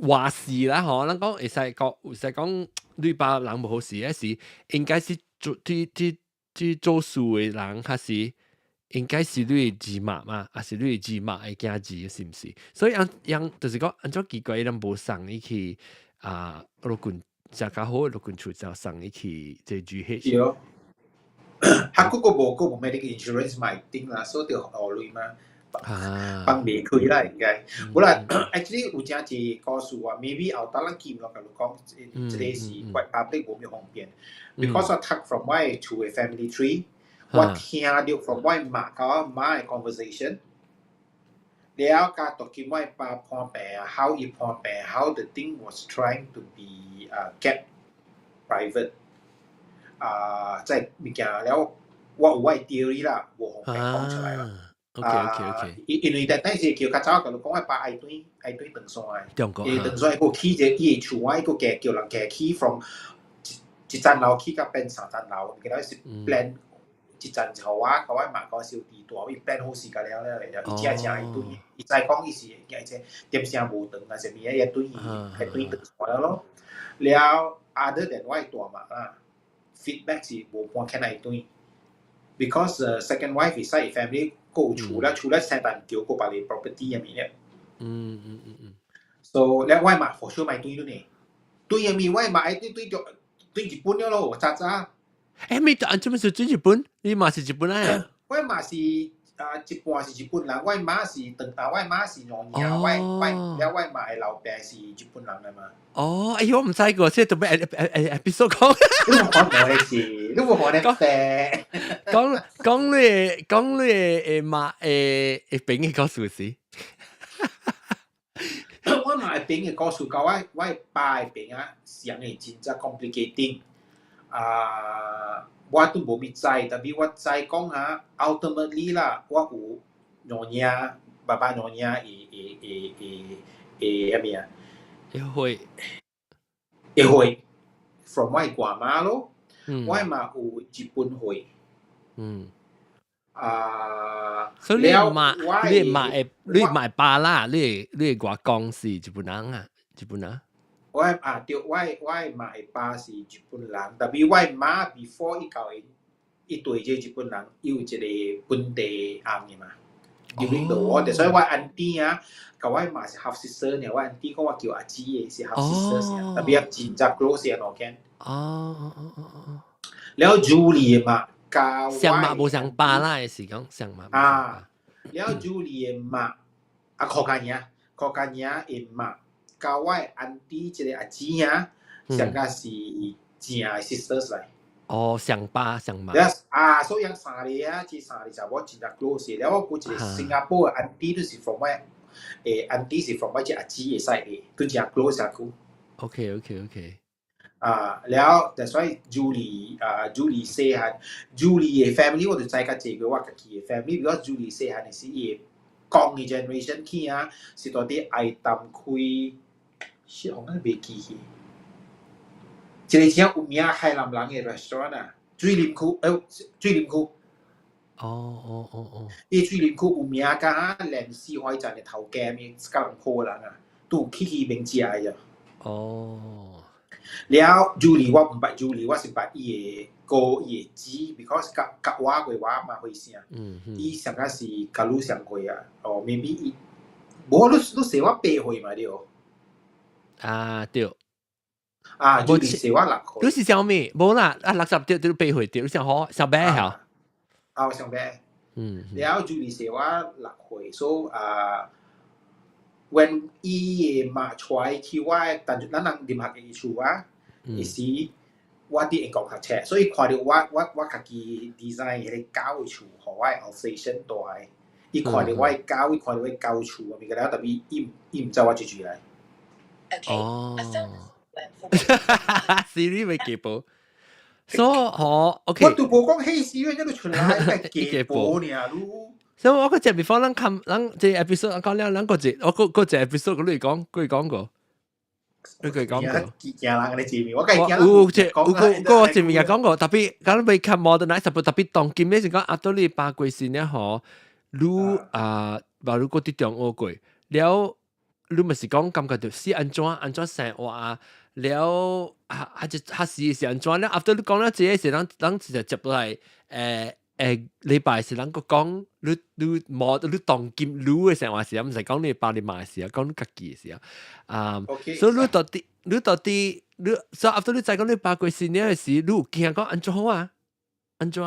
話事啦吼，咱講會使講你爸人無好事，嗰時應該是做事嘅人，還是？應該是你芝麻嘛，還是你芝麻嘅囝子，是唔是？所以樣就是講，按照奇怪，咱無送伊去陸軍食較好，陸軍處就送伊去即 GH。有，佢嗰個冇 medical insurance 買定啦，所以就考慮嘛，幫未開啦應該。好啦 ，actually 有真係告訴我 ，maybe 後頭咱見落甲你講，即個是 quite public 冇咩方便 ，because I talk from my to a family tree。我聽到 from 我媽甲我媽嘅 conversation， แล้วก็ตกว่าป้าพ่อแปล how it พ่อแปล how the thing was trying to be kept private 在物件แล้ว我有我 theory 啦，無方便講出來啦。OK，因為但係叫較早甲你講我爸愛對長山嘅，中國長山個起隻伊厝我個叫人家起 from 一層樓起到變三層樓，佢哋是 plan。一陣就我媽講小弟大，伊 plan 好時間了咧，伊正伊對，伊再講伊是而且點聲無長啊，什麼嘢對伊係對長咗咯。了 other than 我大嘛feedback 是無半看係對 ，because second wife is side family 個除了成單叫個把你 property 入面咧。So 了我媽 for sure 咪對咗呢，對入面我媽係對日本咗咯，渣。咪做咩是對日本？你媽是日本人？我媽是一半是日本人，我媽是農業，我媽嘅老爸是日本人嘛。哦，哎呦，我唔知個，即係做咩 episode 講？你冇可能嘅事，你冇可能嘅。講你媽邊嘅故事？我媽邊嘅故事講我爸嘅邊想嘅真係 complicating。我都冇咩知，但係我知講下 ultimately 啦，我有娘娘，爸爸娘娘咩啊？會 from 我爸媽咯，我媽有日本會。所以你買巴啦，你外公是日本人啊？日本人？我媽爸是日本人，但係我媽 before 伊教一對隻日本人有一個本地人嘅嘛。During the war，所以我 auntie 甲我媽是 half sister 呢，我 auntie 講我叫阿姊嘅是 half sister 特別真係 close 嘅咯，見。แล้วจูเลียมา教上馬無上巴啦嘅時講上馬。แล้วจูเลียมาขอกัน嘢เอ็มมา教我 auntie 即個阿姊上個是正 sisters 嚟。上巴上馬。所以三個即三個就我真係 close แล้ว我一個新加坡嘅 auntie 都是 from 我auntie 是 from 我隻阿姊嘅 side 嘅，都真係 close 啊佢。OK。แล้วแต่所以 Julie say 係 Julie 嘅 family 我哋再加幾個我自己嘅 family， because Julie say 係是伊講嘅 generation 起是到啲愛淡開，是我哋未記起。即係像有名海南人嘅 restaurant 水林區。伊水林區有名㗎，連四海站嘅頭家嘅吉隆坡人都起名食嘅。แล้ว Julie 我唔捌 Julie 我是捌伊個業績 because 甲我嘅話嘛會聲，伊上個是甲你上過啊，哦 maybe 伊，無你寫我8歲嘛對，對，就你寫我6歲，你是小咩？無啦，60對8歲對，你想好小白嚇？我上白，然後就你寫我6歲，所以when 伊嘛出來去我，但係咱人任何嘅處啊，是。我啲英國學車，所以看到我家己 design 嘅教嘅厝，互我 outstation 大，伊看到我嘅教，伊看到我教厝，咪個了特別伊唔知我住嚟。哦，Siri 咪記報，所以好 OK。我都冇講嘿 Siri 一路出來，係記報呢路。所以我嗰隻 before 咱即 episode 講了，咱嗰隻我嗰隻 episode 嗰度講過。你佢講過，有隻個前面又講過，特別講你看 modernize，特別當今呢時講阿多你八季線咧嗬，你話你嗰啲中學過，了你咪是講感覺到是安怎生活啊，了下是安怎咧？after 你講咗這時，咱直接嚟禮拜是咱個講你當今你嘅生活時，唔係講你爸你媽嘅時，講你家己嘅時啊，所以你到底所以 after 你再講你八季新年嘅時，你有驚講安怎好啊？安怎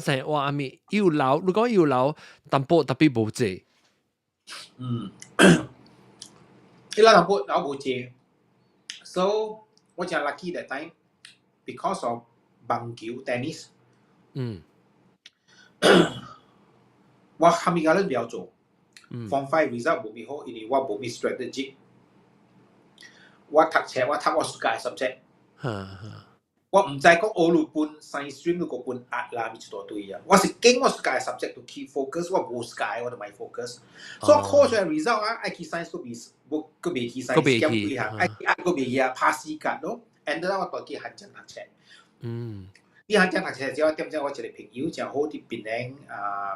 生活阿咪要老，你講要老，淡薄特別無濟。伊拉淡薄老無濟 ，so 我真 lucky that time because of 棒球 tennis。我後面嗰啲唔要做，Form 5 result 冇咪好，因為我冇咪 strategy。我讀冊，我讀我暑假嘅 subject。我唔知講我路半 science stream 嗰個半壓啦，咪一大堆啊！我是經我暑假嘅 subject to keep focus，我冇暑假我就咪 focus。所以考出來 result 啊，愛去 science 個未去 science，減幾下，愛個未去啊，拍時間咯。and 到我到去韓江讀冊。啲韓江讀冊之後，點知我一個朋友真好啲邊領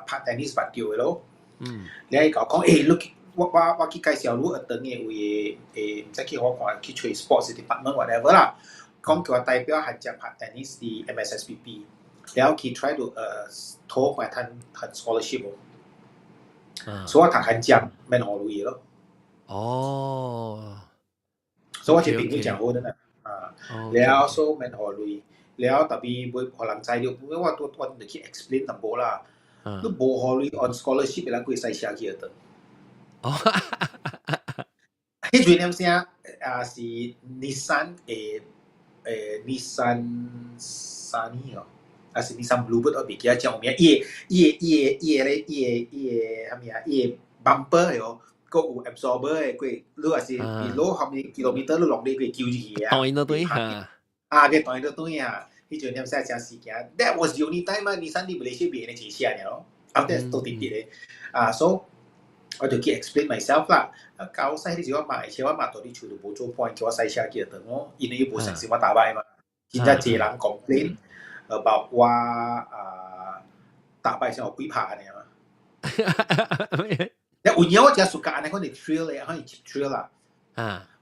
拍 tennis 拍掉嘅咯。你係講誒，我去介紹你一等嘅位唔使去我看去吹 sports department whatever 啦。講叫我代表韓江拍 tennis 啲 MSSPP， 然後佢 try to 拖埋攤 scholarship 所以我讀韓江免學路嘢咯。所以我一朋友真好的呢，然後所以免學路。然後特別會可能材料，因為我就去 explain 淡薄啦。你無學你 on scholarship 嘅人佢使寫幾多？迄陣點聲是 Nissan Nissan Sunny 哦，還是 Nissan Bluebird 我唔記得叫咩，伊個 bumper 哦，個有 absorber 嘅，佢你話是below 後面 kilometer 你落嚟佢救住佢啊。當然都對嚇。佢當然都對啊！迄陣點寫真事件 ，That was the only time Nissan啲Malaysia邊嘅車車嚟咯。After 到滴滴嘅，so 我就去 explain myself 啦。搞細啲時我買車，我買到啲處度冇做 point，叫我細車幾多我，因為冇成時我打敗嘛。現在濟人 complain about 我打敗先我鬼怕嘅嘛。有嘢我真係暑假呢，我哋 trail 咧，可以 trail 啦。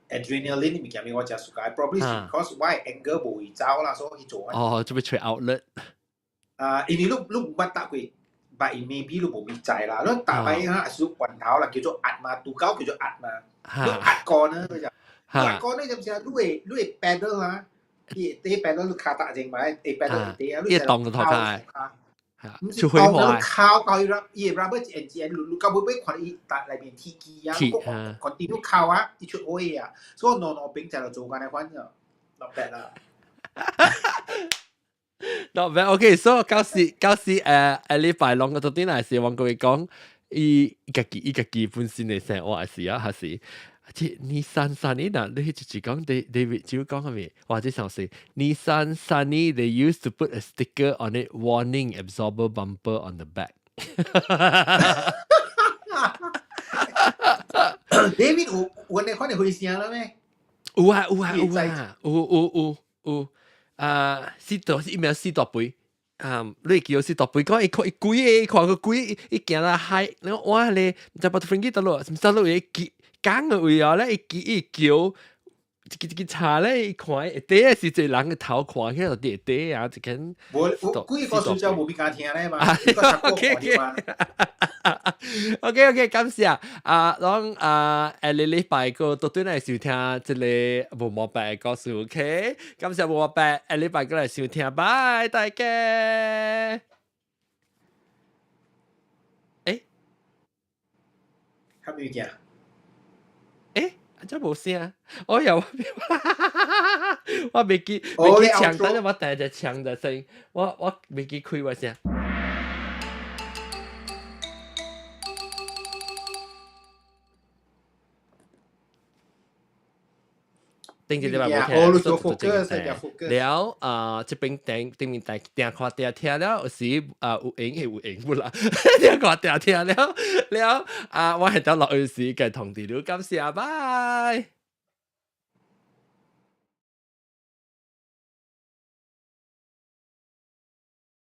adrenaline 物件咪我真係暑假 ，probably because 我 anger 冇會走啦，所以去做。做咩吹 outlet？因為你唔捌打過。but maybe 你冇咪制啦，你打敗嚇係屬棍頭啦，叫做壓嘛，杜膠叫做壓嘛，你壓過呢佢就壓過呢就唔知啊，你會 pedal 啦，啲 pedal 你卡打正咪，pedal 啲啊，你就當開，唔是當你靠佢啦，伊 rubber engine 你根本唔看伊搭裏面鐵機啊，個電腦靠啊，伊出威啊，所以我平就做緊呢款就落白啦。Not bad. Okay, so 到時禮拜六到底係時望各位講，伊家己本身嘅生活係啊，還是即Nissan Sunny 嗱，你就是講 David 就講係咪？或者想說 Nissan Sunny they used to put a sticker on it warning absorber bumper on the back. David 有你可能會聲啦咩？有。四大伊名四大杯，你叫四大杯，講伊看伊貴看個貴，伊行啦海，你講哇咧，唔知把飛機倒落，唔知落伊講個位啊咧，伊叫一查咧，看會底係是一人嘅頭看起來就底啊，一間。無幾個選擇無必敢聽咧嘛，啊你個插過看，OK 的嘛。 OK，感謝啊，攏下禮拜個都對嚟收聽即個無毛病嘅故事 ，OK，感謝無毛病，下禮拜過來收聽，拜大家。還沒有見。真冇聲，我又我未記唱，等陣我第一隻唱就聲，我未記開我聲。頂一禮拜冇聽，所以就正了這邊頂面定看定聽了，有時有影不啦，定看定聽了我係等落去時嘅同地了，感謝，拜。